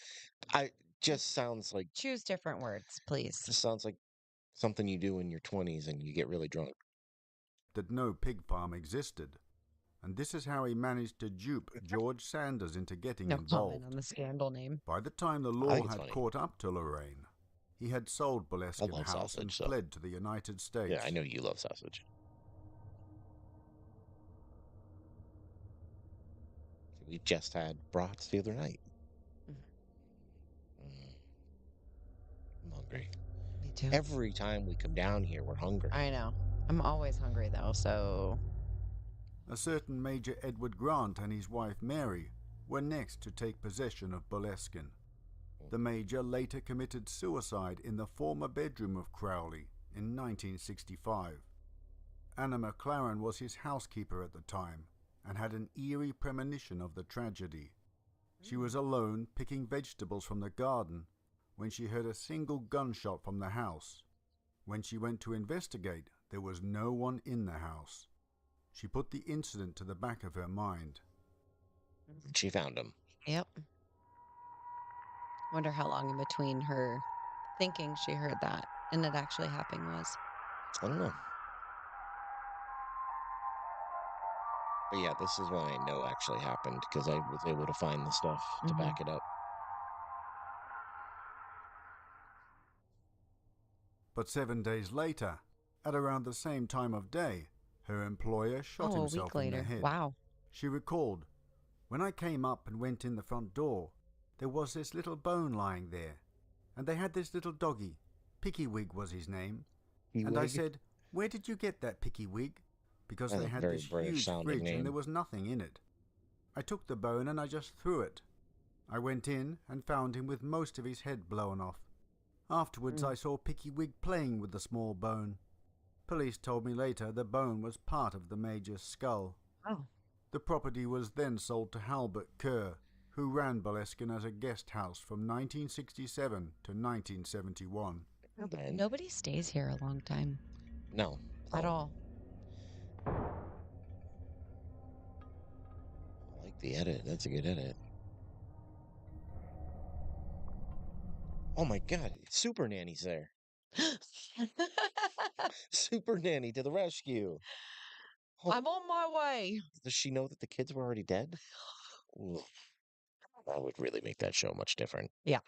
I just sounds like Choose different words, please. just sounds like something you do in your 20s and you get really drunk. That no pig farm existed, and this is how he managed to dupe George Sanders into getting No comment involved. on the scandal name. By the time the I law think it's had funny. caught up to Lorraine, he had sold I Boleskine love House and sausage, so fled to the United States. yeah, I know you love sausage. We just had brats the other night. Mhm. Mm, I'm hungry. Me too. Every time we come down here, we're hungry. I know. I'm always hungry though, so A certain Major Edward Grant and his wife Mary were next to take possession of Boleskine. The Major later committed suicide in the former bedroom of Crowley in 1965. Anna McLaren was his housekeeper at the time and had an eerie premonition of the tragedy. She was alone picking vegetables from the garden when she heard a single gunshot from the house. When she went to investigate, there was no one in the house. She put the incident to the back of her mind. She found him. yep. Wonder how long in between her thinking she heard that and it actually happening was. I don't know. But yeah, this is what I know actually happened because I was able to find the stuff to back it up. But 7 days later, at around the same time of day, her employer shot Oh, a himself week in the later. head. Wow. She recalled, "When I came up and went in the front door, there was this little bone lying there, and they had this little doggy. Pickywig was his name. And I said, 'Where did you get that Pickywig?' Because That's they a had very this British huge sounding fridge name. and there was nothing in it. I took the bone and I just threw it. I went in and found him with most of his head blown off. Afterwards I saw Pickywig playing with the small bone. Police told me later the bone was part of the Major's skull. Oh. The property was then sold to Halbert Kerr, who ran Boleskine as a guest house from 1967 to 1971. Then, Nobody stays here a long time no. at all. I like the edit. That's a good edit. Oh my God, Super Nanny's there. Super Nanny to the rescue. Oh, I'm on my way. does she know that the kids were already dead? Ooh, that would really make that show much different. Yeah.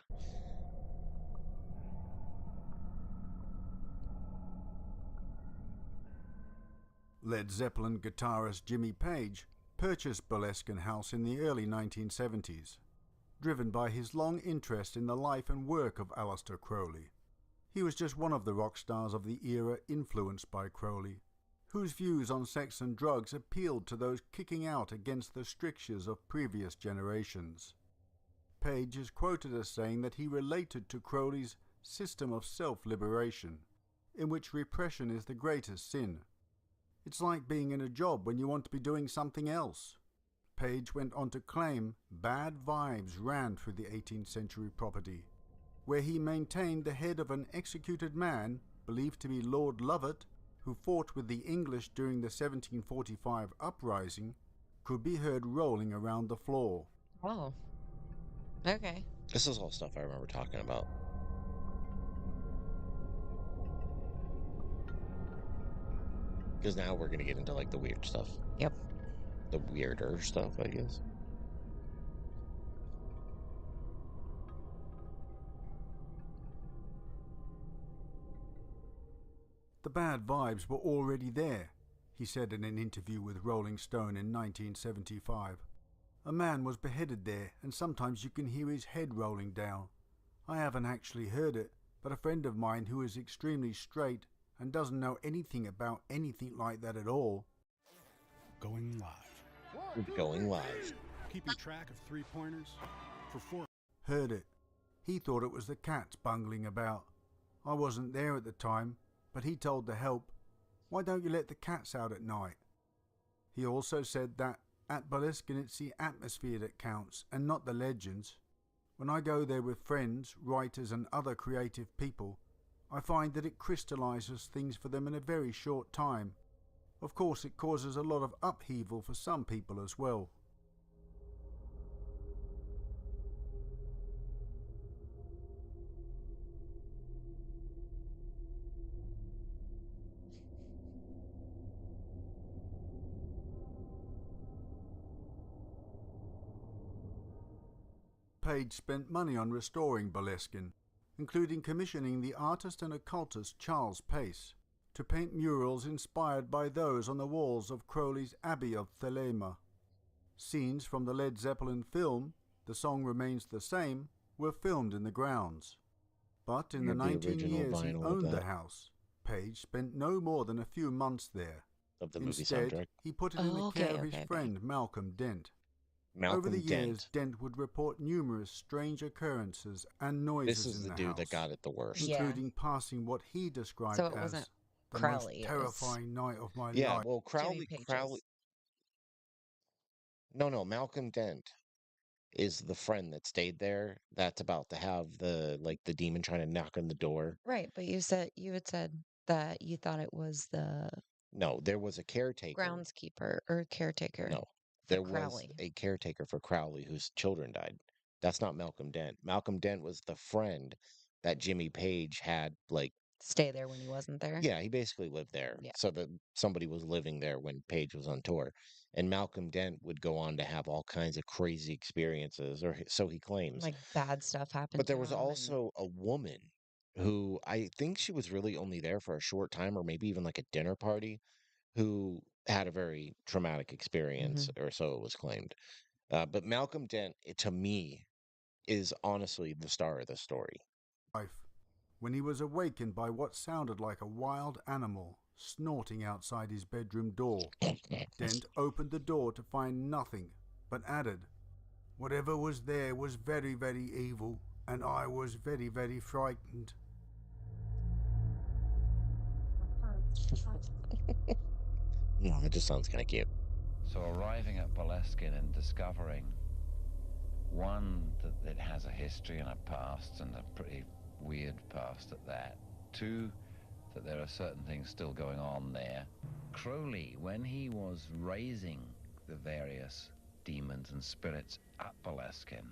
Led Zeppelin guitarist Jimmy Page purchased Boleskine House in the early 1970s, driven by his long interest in the life and work of Aleister Crowley. He was just one of the rock stars of the era influenced by Crowley, whose views on sex and drugs appealed to those kicking out against the strictures of previous generations. Page is quoted as saying that he related to Crowley's system of self-liberation, in which repression is the greatest sin. It's like being in a job when you want to be doing something else. Page went on to claim bad vibes ran through the 18th century property, where he maintained the head of an executed man, believed to be Lord Lovat, who fought with the English during the 1745 uprising, could be heard rolling around the floor. Oh. Okay. This is all stuff I remember talking about. Because now we're going to get into like the weird stuff. Yep. The weirder stuff, I guess. The bad vibes were already there, he said in an interview with Rolling Stone in 1975. A man was beheaded there, and sometimes you can hear his head rolling down. I haven't actually heard it, but a friend of mine who is extremely straight and doesn't know anything about anything like that at all. Going live. We're going live. Keeping track of three-pointers for 4. Heard it. He thought it was the cats bungling about. I wasn't there at the time, but he told the help, "Why don't you let the cats out at night?" He also said that at Boleskine it's the atmosphere that counts and not the legends. When I go there with friends, writers and other creative people, I find that it crystallises things for them in a very short time. Of course, it causes a lot of upheaval for some people as well. Page spent money on restoring Boleskine, including commissioning the artist and occultist Charles Pace to paint murals inspired by those on the walls of Crowley's Abbey of Thelema. Scenes from the Led Zeppelin film, The Song Remains the Same, were filmed in the grounds. But in the Have the 19 original years he vinyl of owned the that, house, Page spent no more than a few months there. of the movie Instead, soundtrack. he put it in the Oh, care okay, of his okay, okay. friend Malcolm Dent. Over the Malcolm years, Dent. Dent would report numerous strange occurrences and This noises is in the the dude house, that got it the worst. Yeah. including passing what he So described it wasn't as the Crowley, most it was terrifying night of my Yeah, life. well, Jimmy Crowley. Page's. No, Malcolm Dent is the friend that stayed there. That's about to have the demon trying to knock on the door. Right, but you had said that you thought it was the No, there was a caretaker. groundskeeper or caretaker No, for there was Crowley. a caretaker for Crowley whose children died. That's not Malcolm Dent. Malcolm Dent was the friend that Jimmy Page had, like, Stay there when he wasn't there. yeah, he basically lived there. Yeah. So that somebody was living there when Page was on tour. And Malcolm Dent would go on to have all kinds of crazy experiences, or so he claims. Like bad stuff happened But to there was him and also a woman who I think she was really only there for a short time, or maybe even like a dinner party, who had a very traumatic experience, Mhm. or so it was claimed. But Malcolm Dent, to me, is honestly the star of the story. When he was awakened by what sounded like a wild animal snorting outside his bedroom door. Dent opened the door to find nothing, but added, "Whatever was there was very, very evil, and I was very, very frightened." No, it just sounds kind of cute. So arriving at Boleskine and discovering, one, that it has a history and a past, and a pretty weird past at that. Two, that there are certain things still going on there. Crowley, when he was raising the various demons and spirits at Boleskine,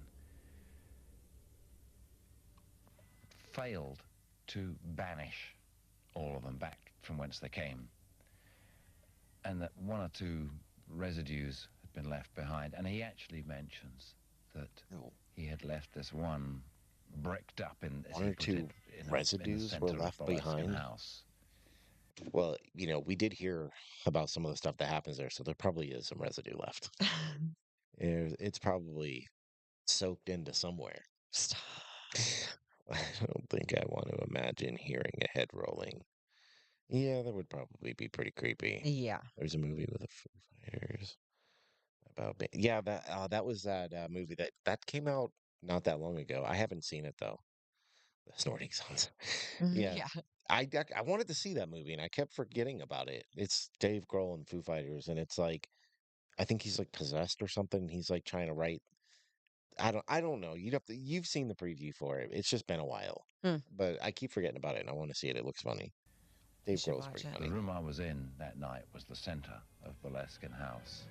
failed to banish all of them back from whence they came, and that one or two residues had been left behind. And he actually mentions that he had left this one bricked up in, as One he or put two it, in the residues were center of left Boleskine behind. House. Well, we did hear about some of the stuff that happens there, so there probably is some residue left. It's probably soaked into somewhere. Stop. I don't think I want to imagine hearing a head rolling. Yeah, that would probably be pretty creepy. Yeah. There's a movie with the Foo Fighters about yeah, that was that movie that came out not that long ago. I haven't seen it though. The snorting sounds. Yeah. Yeah. I wanted to see that movie and I kept forgetting about it. It's Dave Grohl and Foo Fighters, and it's like I think he's like possessed or something. He's like trying to write. I don't know. You've seen the preview for it. It's just been a while, Hmm. but I keep forgetting about it and I want to see it. It looks funny. You Dave should Grohl's watch pretty it. The funny. room I was in that night was the center of Boleskine House.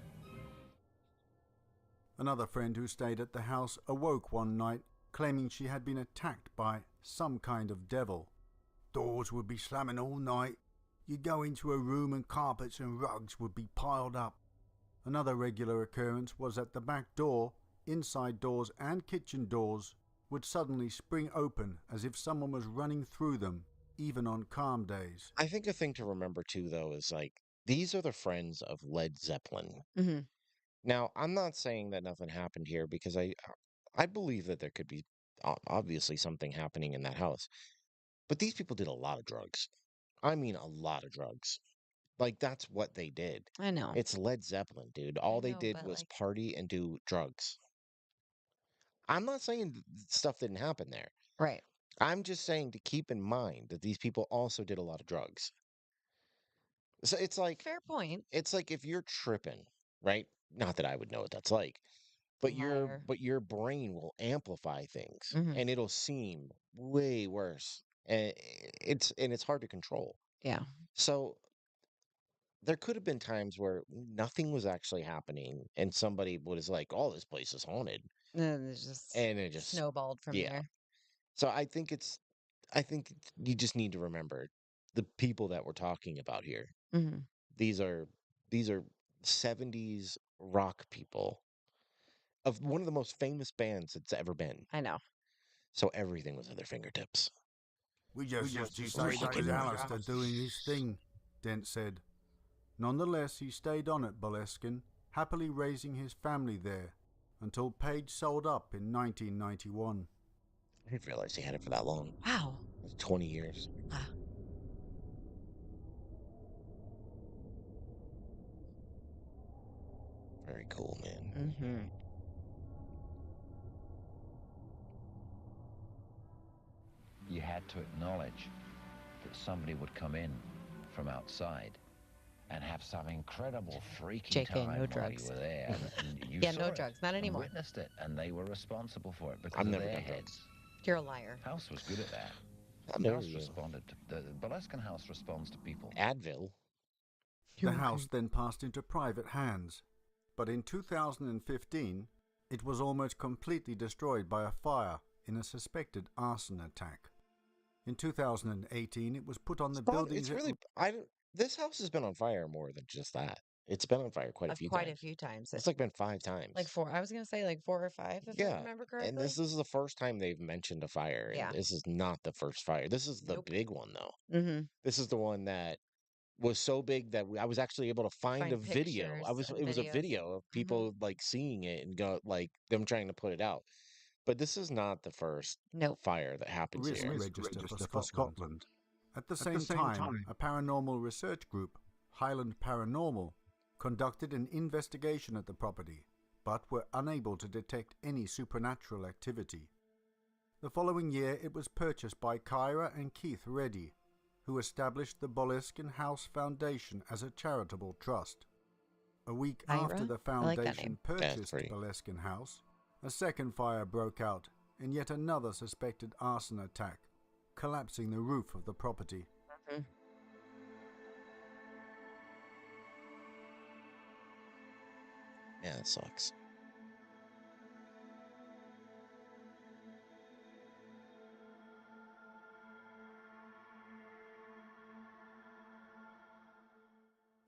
Another friend who stayed at the house awoke one night claiming she had been attacked by some kind of devil. Doors would be slamming all night. You'd go into a room and carpets and rugs would be piled up. Another regular occurrence was that the back door, inside doors and kitchen doors would suddenly spring open as if someone was running through them, even on calm days. I think a thing to remember too, though, is like these are the friends of Led Zeppelin. Mhm. Now, I'm not saying that nothing happened here because I believe that there could be obviously something happening in that house. But these people did a lot of drugs. I mean, a lot of drugs. Like that's what they did. I know. It's Led Zeppelin, dude. I All they know, did but was like party and do drugs. I'm not saying stuff didn't happen there. right. I'm just saying to keep in mind that these people also did a lot of drugs. So Fair point. it's like if you're tripping, right? Not that I would know what that's like, but Liar. your brain will amplify things Hmm. and it'll seem way worse. And it's hard to control. Yeah. So there could have been times where nothing was actually happening and somebody was like, "Oh, this place is haunted." And it just And it just snowballed from yeah. there. So I think you just need to remember the people that we're talking about here. Hmm. These are these are 70s rock people of one of the most famous bands that's ever been. I know. So everything was at their fingertips. We just used to say that was Freaking right. Alistair doing his thing, Dent said. Nonetheless, he stayed on at Boleskine, happily raising his family there, until Page sold up in 1991. I didn't realize he had it for that long. Wow. 20 years. Ah. Very cool, man. Hmm. You had to acknowledge that somebody would come in from outside and have some incredible freaky JK, time no while drugs. you were there. And you Yeah, saw no it drugs. Not and anymore. witnessed it, and they were responsible for it because I've of never their done drugs. heads. You're a liar. House was good at that. I've never House even responded to the Boleskine House responds to people. Advil. The house then passed into private hands, but in 2015 it was almost completely destroyed by a fire in a suspected arson attack. In 2018 it was put on the buildings. It's really this house has been on fire more than just that. It's been on fire quite a few Quite a times. few times. It's like been 5 times. Like 4. I was going to say like 4 or 5, if I Yeah, remember and correctly. this is the first time they've mentioned a fire, and Yeah. this is not the first fire. This is the Nope. big one, though. Hmm. This is the one that was so big that I was actually able to find a Find video. pictures and It was a videos. video of people like seeing it and go like them trying to put it out. But this is not the first Nope. fire that happens Risk here. register for Scotland. At the same time, a paranormal research group, Highland Paranormal, conducted an investigation at the property, but were unable to detect any supernatural activity. The following year it was purchased by Kyra and Keith Reddy, who established the Boleskine House Foundation as a charitable trust. A week after Kyra? the I like that foundation name. purchased pretty. Boleskine House, a second fire broke out in yet another suspected arson attack, collapsing the roof of the property. Mhm. Yeah, that sucks.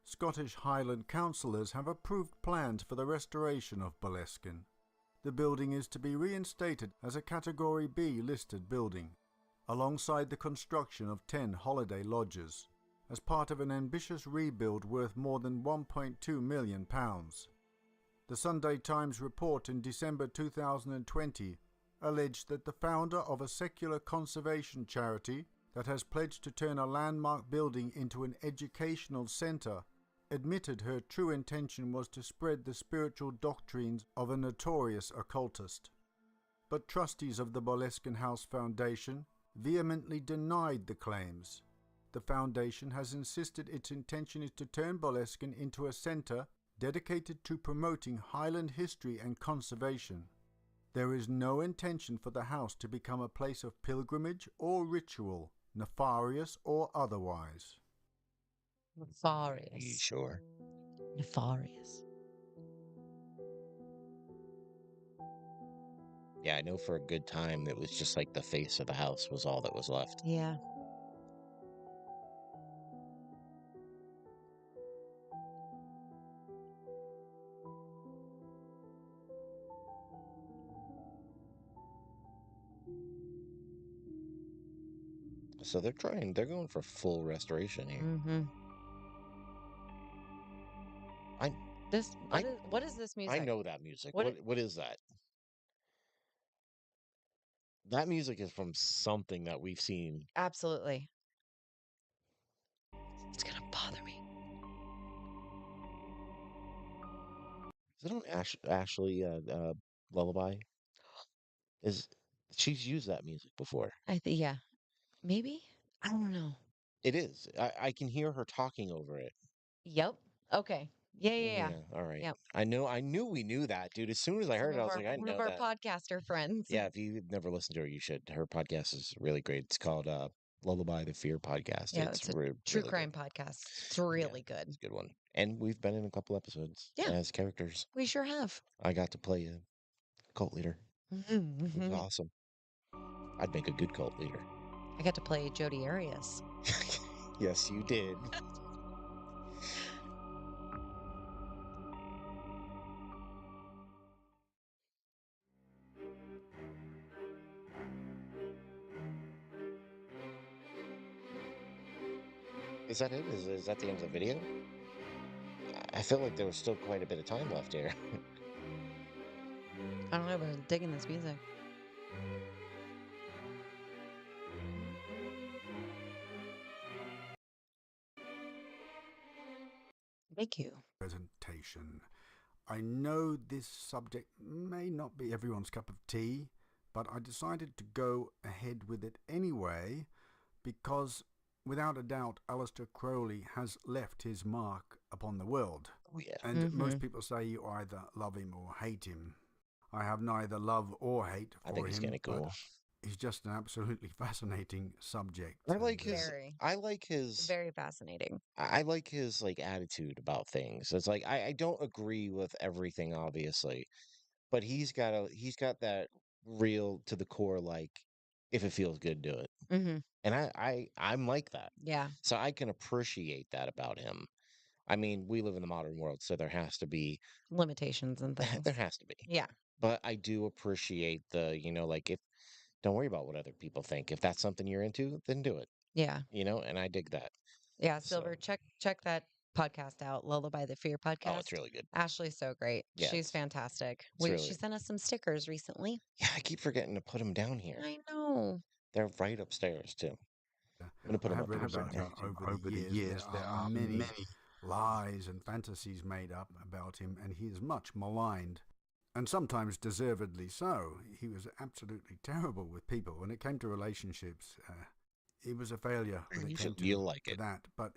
Scottish Highland councillors have approved plans for the restoration of Boleskine. The building is to be reinstated as a Category B listed building, alongside the construction of 10 holiday lodges, as part of an ambitious rebuild worth more than £1.2 million. The Sunday Times report in December 2020 alleged that the founder of a secular conservation charity that has pledged to turn a landmark building into an educational centre admitted her true intention was to spread the spiritual doctrines of a notorious occultist. But trustees of the Boleskine House Foundation vehemently denied the claims. The foundation has insisted its intention is to turn Boleskine into a centre dedicated to promoting Highland history and conservation. There is no intention for the house to become a place of pilgrimage or ritual, nefarious or otherwise. Are you Nefarious. sure? Nefarious. Yeah, I know for a good time it was just like the face of the house was all that was left. Yeah. So they're going for full restoration here. Mm-hmm. I What is this music? I know that music. What What is that? That music is from something that we've seen. Absolutely. It's gonna bother me. Is it on Ashley Lullaby? Is She's used that music before. Yeah, maybe. I don't know. It is. I can hear her talking over it. Yep. Okay. Yeah, yeah, yeah. Yeah, all right. Yep. I knew we knew that, dude. As soon as I heard it, I was like, I One of know our that. podcaster friends. Yeah, if you've never listened to her, you should. Her podcast is really great. It's called Lullaby the Fear Podcast. Yeah, It's it's a true really good. crime podcast. It's Yeah, really good. it's a good one. And we've been in a couple episodes Yeah, as characters. we sure have. I got to play a cult leader. It was I awesome. I'd make a good cult leader. got to play Jodi Arias. Yes, you did. Is that it? Is that the end of the video? I feel like there was still quite a bit of time left here. I don't know, but I'm digging this music. Thank you. Presentation. I know this subject may not be everyone's cup of tea, but I decided to go ahead with it anyway because, without a doubt, Aleister Crowley has left his mark upon the world. Oh, yeah. And most people say you either love him or hate him. I have neither love or hate for him. I think he's kind of cool. He's just an absolutely fascinating subject. I like his. Very. I like his. Very fascinating. I like his like attitude about things. It's like I don't agree with everything, obviously, but he's got that real to the core. Like, if it feels good, do it. Mm-hmm. And I'm like that. Yeah. So I can appreciate that about him. I mean, we live in the modern world, so there has to be Limitations and things. there has to be. Yeah. But I do appreciate the, like if don't worry about what other people think. If that's something you're into, then do it. Yeah. And I dig that. Yeah, Silver, check that podcast out, Lullaby the Fear podcast. Oh, it's really good. Ashley's so great. Yeah, She's fantastic. really She sent us some stickers recently. Yeah, I keep forgetting to put them down here. I know. They're right upstairs too. I'm gonna put I them have up read here about somewhere. him over the years. There are many lies and fantasies made up about him, and he is much maligned, and sometimes deservedly so. He was absolutely terrible with people. When it came to relationships, he was a failure when it came to that. But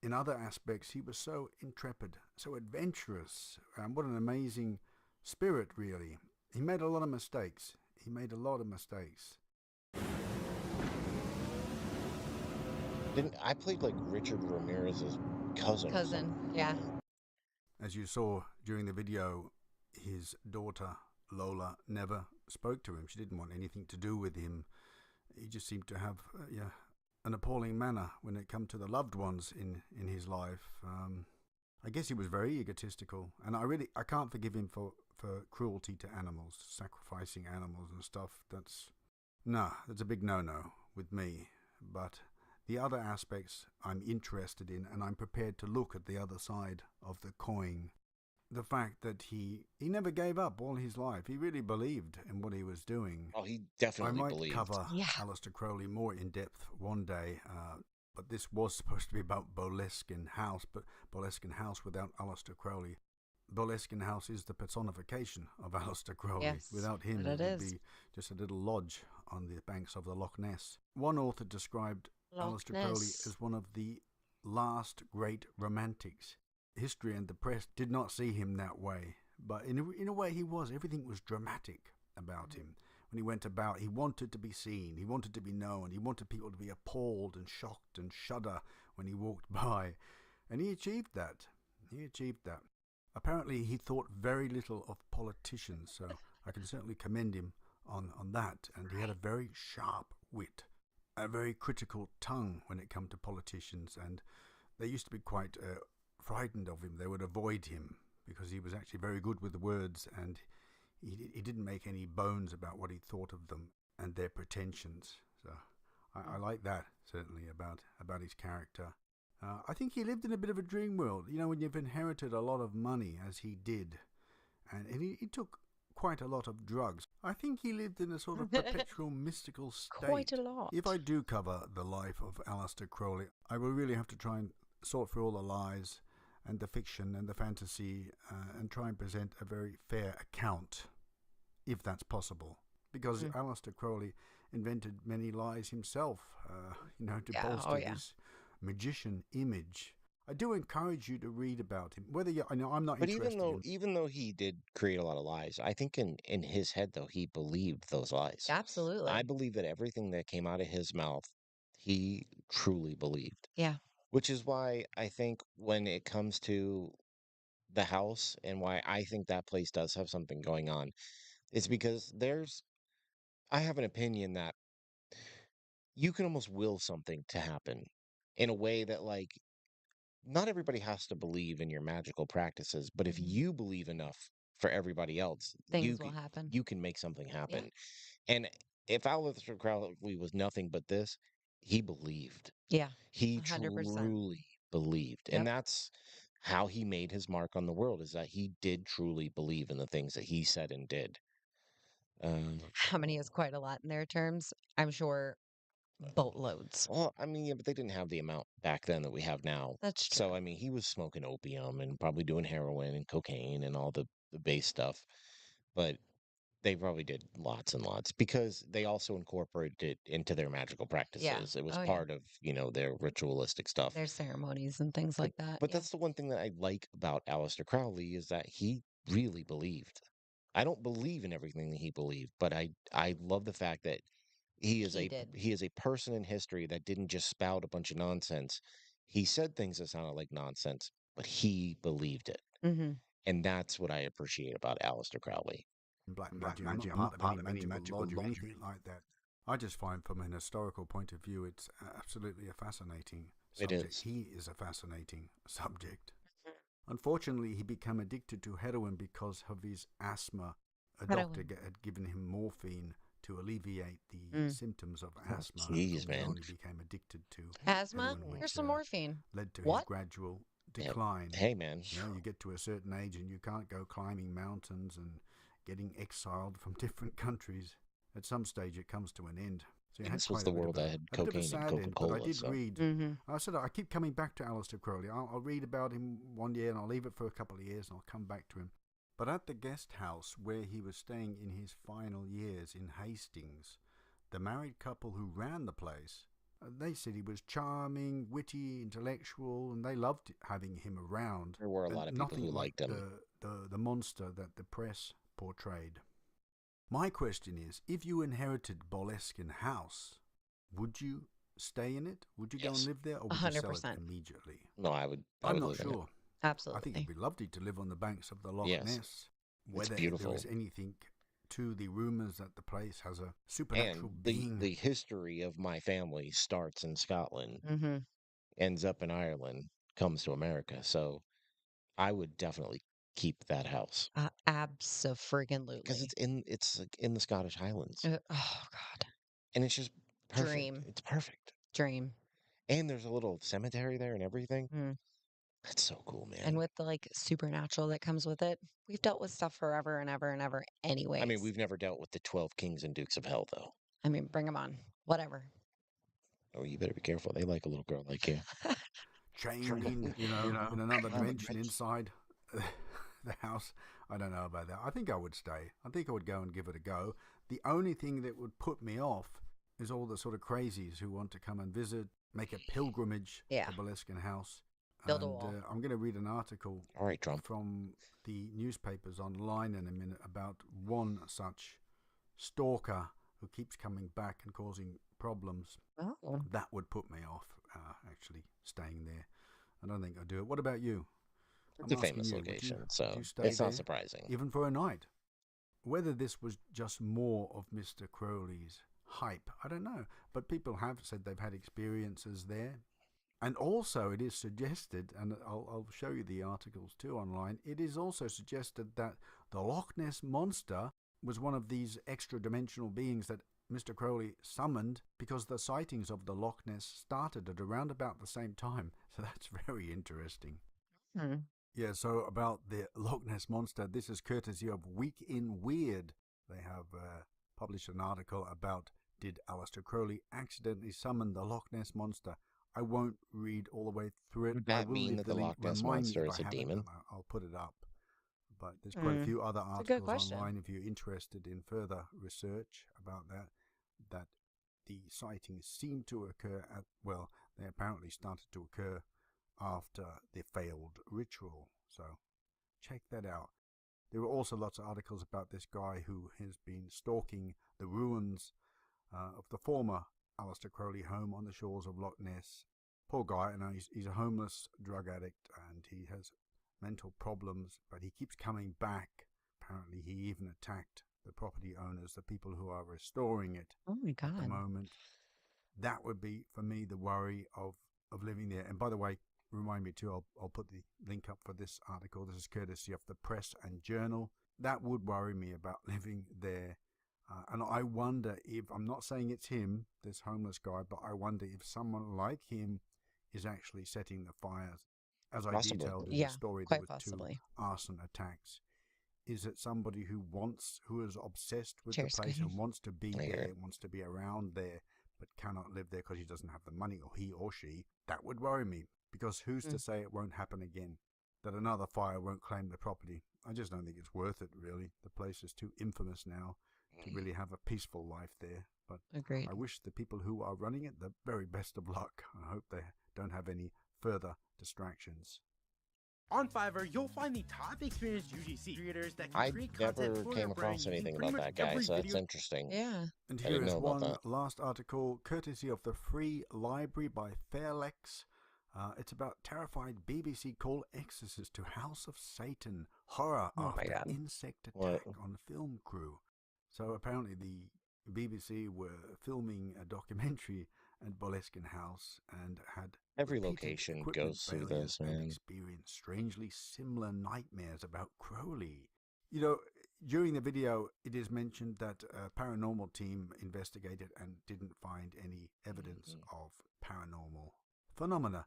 in other aspects, he was so intrepid, so adventurous, and what an amazing spirit, really. He made a lot of mistakes. I played like Richard Ramirez's cousin? Yeah. As you saw during the video, his daughter Lola never spoke to him. She didn't want anything to do with him. He just seemed to have an appalling manner when it came to the loved ones in his life. I guess he was very egotistical, and I can't forgive him for cruelty to animals, sacrificing animals and stuff. That's a big no-no with me. But the other aspects I'm interested in, and I'm prepared to look at the other side of the coin. The fact that he never gave up all his life. He really believed in what he was doing. Oh, he definitely believed. I might cover Aleister Crowley more in depth one day, but this was supposed to be about Boleskine House, but Boleskine House without Aleister Crowley. Boleskine House is the personification of Aleister Crowley. Yes, without him, it would be just a little lodge on the banks of the Loch Ness. One author described Aleister Crowley as one of the last great romantics. History and the press did not see him that way, but in a way he was. Everything was dramatic about him. When he went about, he wanted to be seen, he wanted to be known, he wanted people to be appalled and shocked and shudder when he walked by, and he achieved that. Apparently he thought very little of politicians, so I can certainly commend him on that, and he had a very sharp wit, a very critical tongue when it came to politicians, and they used to be quite frightened of him. They would avoid him because he was actually very good with words, and he didn't make any bones about what he thought of them and their pretensions. So I like that, certainly, about his character. I think he lived in a bit of a dream world. You know, when you've inherited a lot of money, as he did, and he took quite a lot of drugs. I think he lived in a sort of perpetual mystical state. Quite a lot. If I do cover the life of Aleister Crowley, I will really have to try and sort through all the lies and the fiction and the fantasy and try and present a very fair account, if that's possible. because Aleister Crowley invented many lies himself, to bolster this magician image. I do encourage you to read about him. Whether I know I'm not But interested in. even though he did create a lot of lies, I think in his head though he believed those lies. Absolutely. I believe that everything that came out of his mouth, he truly believed. Yeah. Which is why I think when it comes to the house and why I think that place does have something going on, is because I have an opinion that you can almost will something to happen in a way that like not everybody has to believe in your magical practices, but if you believe enough for everybody else, Things will happen. you can make something happen. And if Aleister Crowley was nothing but this, he believed. Yeah. He 100%. truly believed. Yep. And that's how he made his mark on the world, is that he did truly believe in the things that he said and did. How many is quite a lot in their terms? I'm sure boatloads. Well, I mean, yeah, but they didn't have the amount back then that we have now. That's true. So, I mean, he was smoking opium and probably doing heroin and cocaine and all the base stuff. But they probably did lots and lots because they also incorporated it into their magical practices. It was part of, their ritualistic stuff. Their ceremonies and things like that. But that's the one thing that I like about Aleister Crowley is that he really believed. I don't believe in everything that he believed, but I love the fact that he is a person in history that didn't just spout a bunch of nonsense. He said things that sounded like nonsense, but he believed it. And that's what I appreciate about Aleister Crowley. Black magic. I'm not part of any magical lodge or anything like that. I just find from an historical point of view, it's absolutely a fascinating subject. It is. He is a fascinating subject. Unfortunately, he became addicted to heroin because of his asthma. A doctor had given him morphine to alleviate the symptoms of asthma. Jeez, man. He became addicted to asthma. Heroin, Here's some morphine. Led to his gradual decline. Hey, man. You get to a certain age and you can't go climbing mountains and getting exiled from different countries. At some stage, it comes to an end. So this was the world that had cocaine and Coca-Cola. But I did read. I said I keep coming back to Aleister Crowley. I'll read about him one year and I'll leave it for a couple of years and I'll come back to him. But at the guest house where he was staying in his final years in Hastings, the married couple who ran the place, they said he was charming, witty, intellectual, and they loved having him around. There were a lot of people who liked him. The monster that the press portrayed. My question is, if you inherited Boleskine House, would you stay in it? Would you go and live there, or would 100%. You sell it immediately? No, I'm not sure. Absolutely. I think it'd be lovely to live on the banks of the Loch Ness. Whether there is anything to the rumors that the place has a supernatural being. The history of my family starts in Scotland, ends up in Ireland, comes to America. So I would definitely keep that house. Abso-friggin-lutely. Because it's in the Scottish Highlands. Oh God. And it's just perfect. Dream. It's perfect. Dream. And there's a little cemetery there and everything. That's so cool, man. And with the supernatural that comes with it, we've dealt with stuff forever and ever and ever anyways. I mean, we've never dealt with the 12 kings and dukes of hell, though. I mean, bring them on. Whatever. Oh, you better be careful. They like a little girl like you. Chained in, in another dimension inside the house. I don't know about that. I think I would stay. I think I would go and give it a go. The only thing that would put me off is all the sort of crazies who want to come and visit, make a pilgrimage to Boleskine House. Build a wall. I'm going to read an article from the newspapers online in a minute about one such stalker who keeps coming back and causing problems. Oh. That would put me off actually staying there. I don't think I'd do it. What about you? It's a famous location, so it's not surprising. Even for a night. Whether this was just more of Mr. Crowley's hype, I don't know. But people have said they've had experiences there. And also it is suggested, and I'll show you the articles too online, it is also suggested that the Loch Ness Monster was one of these extra-dimensional beings that Mr. Crowley summoned because the sightings of the Loch Ness started at around about the same time. So that's very interesting. Yeah, so about the Loch Ness Monster, this is courtesy of Week in Weird. They have published an article about did Aleister Crowley accidentally summon the Loch Ness Monster. I won't read all the way through it. Would that mean that the Loch Ness Monster is a demon? I'll put it up. But there's quite a few other It's a good articles question. online if you're interested in further research about that the sightings seem to occur at, well, they apparently started to occur after the failed ritual. So check that out. There were also lots of articles about this guy who has been stalking the ruins of the former Aleister Crowley home on the shores of Loch Ness. Poor guy, he's a homeless drug addict and he has mental problems, but he keeps coming back. Apparently he even attacked the property owners, the people who are restoring it Oh my at the God. moment. That would be, for me, the worry of living there. And by the way, remind me too, I'll put the link up for this article. This is courtesy of the Press and Journal. That would worry me about living there. And I wonder if, I'm not saying it's him, this homeless guy, but I wonder if someone like him is actually setting the fires. As I Possibly. detailed in Yeah, the story, there quite was 2 possibly. arson attacks. Is it somebody who is obsessed with Cheers, the place Scotty. and wants to be I hear there, it. wants to be around there, but cannot live there because he doesn't have the money, or he or she? That would worry me, because who's to say it won't happen again? That another fire won't claim the property? I just don't think it's worth it, really. The place is too infamous now to really have a peaceful life there. But Agreed. I wish the people who are running it the very best of luck. I hope they don't have any further distractions. On Fiverr, you'll find the top experienced UGC creators that can I create content never for came your brand across using anything pretty about much that guy, every so that's video. interesting. Yeah. And I here didn't is know about one that. last article, courtesy of the Free Library by Fairlex. It's about terrified BBC call exorcist to House of Satan. Horror Oh my after God. insect What? attack on film crew. So apparently the BBC were filming a documentary at Boleskine House and had Every repeated location equipment goes through failures this, and man. experienced strangely similar nightmares about Crowley. You know, during the video, it is mentioned that a paranormal team investigated and didn't find any evidence of paranormal phenomena.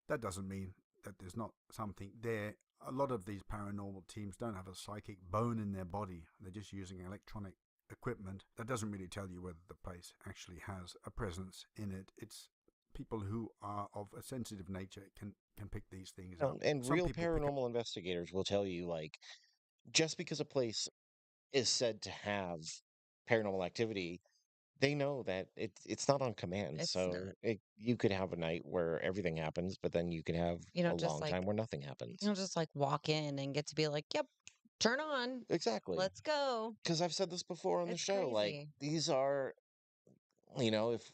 That doesn't mean that there's not something there. A lot of these paranormal teams don't have a psychic bone in their body. They're just using electronic equipment. That doesn't really tell you whether the place actually has a presence in it. It's people who are of a sensitive nature can pick these things up. And Some real people pick up. paranormal investigators will tell you, like, just because a place is said to have paranormal activity, they know that it's not on command. It's So not. you could have a night where everything happens, but then you could have You a don't just long like time where nothing you happens. don't just like walk in and get to be like, yep, turn on. Exactly. Let's go. Because I've said this before on the It's show, like, crazy. these are, if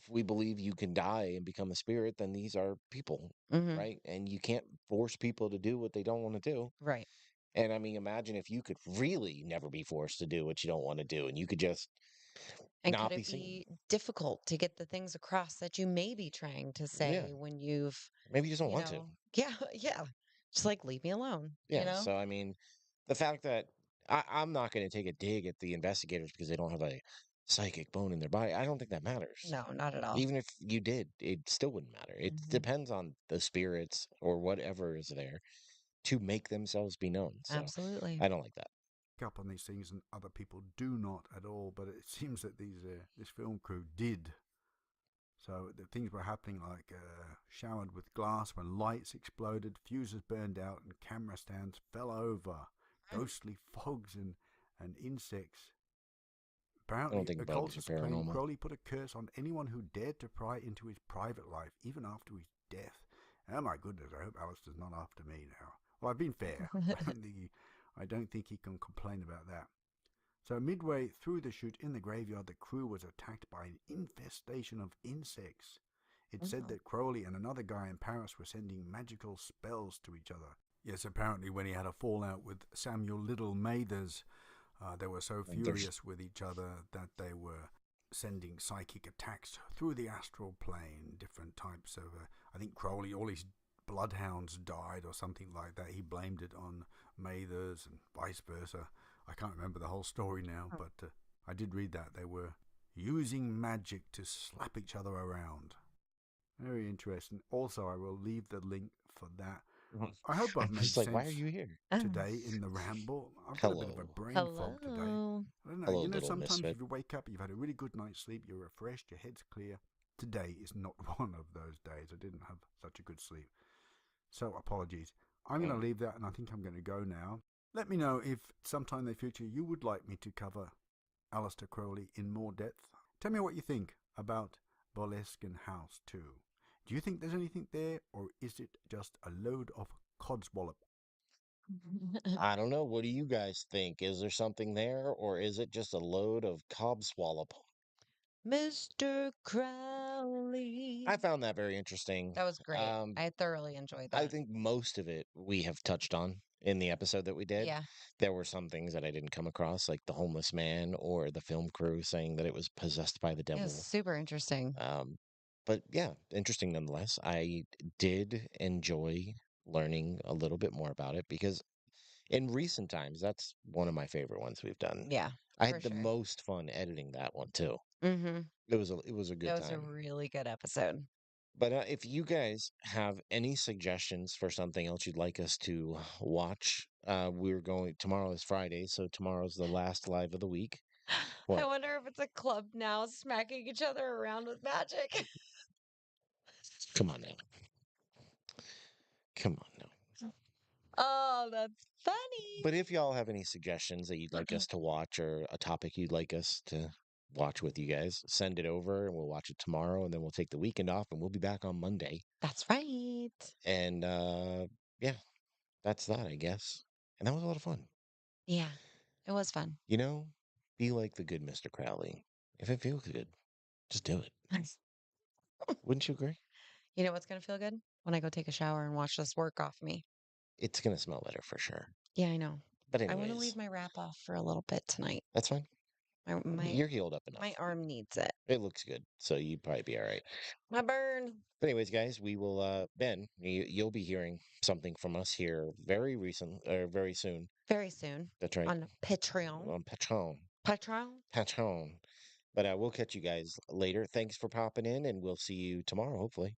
we believe you can die and become a spirit, then these are people, Mm-hmm. right? And you can't force people to do what they don't want to do. Right. And I mean, imagine if you could really never be forced to do what you don't want to do and you could just And could not be it seen. be difficult to get the things across that you may be trying to Yeah. say when you've, Maybe you just don't want to. yeah, yeah. Just like leave me alone, Yeah. So, I mean, the fact that I'm not going to take a dig at the investigators because they don't have a psychic bone in their body, I don't think that matters. No, not at all. Even if you did, it still wouldn't matter. It Mhm. depends on the spirits or whatever is there to make themselves be known. So Absolutely. I don't like that. Up on these things, and other people do not at all. But it seems that this film crew did. So the things were happening like showered with glass when lights exploded, fuses burned out, and camera stands fell over. Ghostly fogs and insects. I don't Apparently, think bugs are occultists claim paranormal. Crowley put a curse on anyone who dared to pry into his private life, even after his death. Oh my goodness! I hope Alistair's not after me now. Well, I've been fair. I don't think he can complain about that. So midway through the shoot in the graveyard, the crew was attacked by an infestation of insects. It said that Crowley and another guy in Paris were sending magical spells to each other. Yes, apparently when he had a fallout with Samuel Liddell Mathers, they were so furious with each other that they were sending psychic attacks through the astral plane, different types of... I think Crowley, all his bloodhounds died or something like that. He blamed it on Mathers and vice versa. I can't remember the whole story now, but I did read that. They were using magic to slap each other around. Very interesting. Also, I will leave the link for that. I hope I've I'm made just like, sense why are you here? today in the ramble. I've got a bit of a brain fog today. I don't know. Hello, You know, little sometimes misfit. if you wake up, you've had a really good night's sleep, you're refreshed, your head's clear. Today is not one of those days. I didn't have such a good sleep. So apologies. I'm going to leave that, and I think I'm going to go now. Let me know if sometime in the future you would like me to cover Aleister Crowley in more depth. Tell me what you think about Boleskine House 2. Do you think there's anything there, or is it just a load of codswallop? I don't know. What do you guys think? Is there something there, or is it just a load of cob swallop? Mr. Crowley. I found that very interesting. That was great. I thoroughly enjoyed I that. think most of it we have touched on in the episode that we did. Yeah. There were some things that I didn't come across, like the homeless man or the film crew saying that it was possessed by the It was devil. super interesting. But yeah, interesting nonetheless. I did enjoy learning a little bit more about it because in recent times, that's one of my favorite ones we've done. Yeah, I for had the sure. most fun editing that one too. Mm-hmm. It was a It good was a time. really good episode. But if you guys have any suggestions for something else you'd like us to watch, we're going tomorrow is Friday, so tomorrow's the last live of the week. I What? wonder if it's a club now smacking each other around with magic. Come on now. Come on now. Oh, that's funny. But if y'all have any suggestions that you'd like us to watch or a topic you'd like us to watch with you guys, send it over and we'll watch it tomorrow and then we'll take the weekend off and we'll be back on Monday. That's right. And yeah, that's that, I guess. And that was a lot of fun. Yeah, it was fun. You know, be like the good Mr. Crowley. If it feels good, just do it. Nice. Wouldn't you agree? You know what's going to feel good? When I go take a shower and wash this work off me. It's going to smell better for sure. Yeah, I know. But I want to anyways, leave my wrap off for a little bit tonight. that's fine. My You're healed up enough. my arm needs it. It looks good, so you'd probably be all right. My burn. But anyways, guys, we will Ben, you'll be hearing something from us here very recent or very soon. Very soon. That's right. On Patreon. On Patreon. Patreon. Patreon. But we'll catch you guys later. Thanks for popping in, and we'll see you tomorrow, hopefully.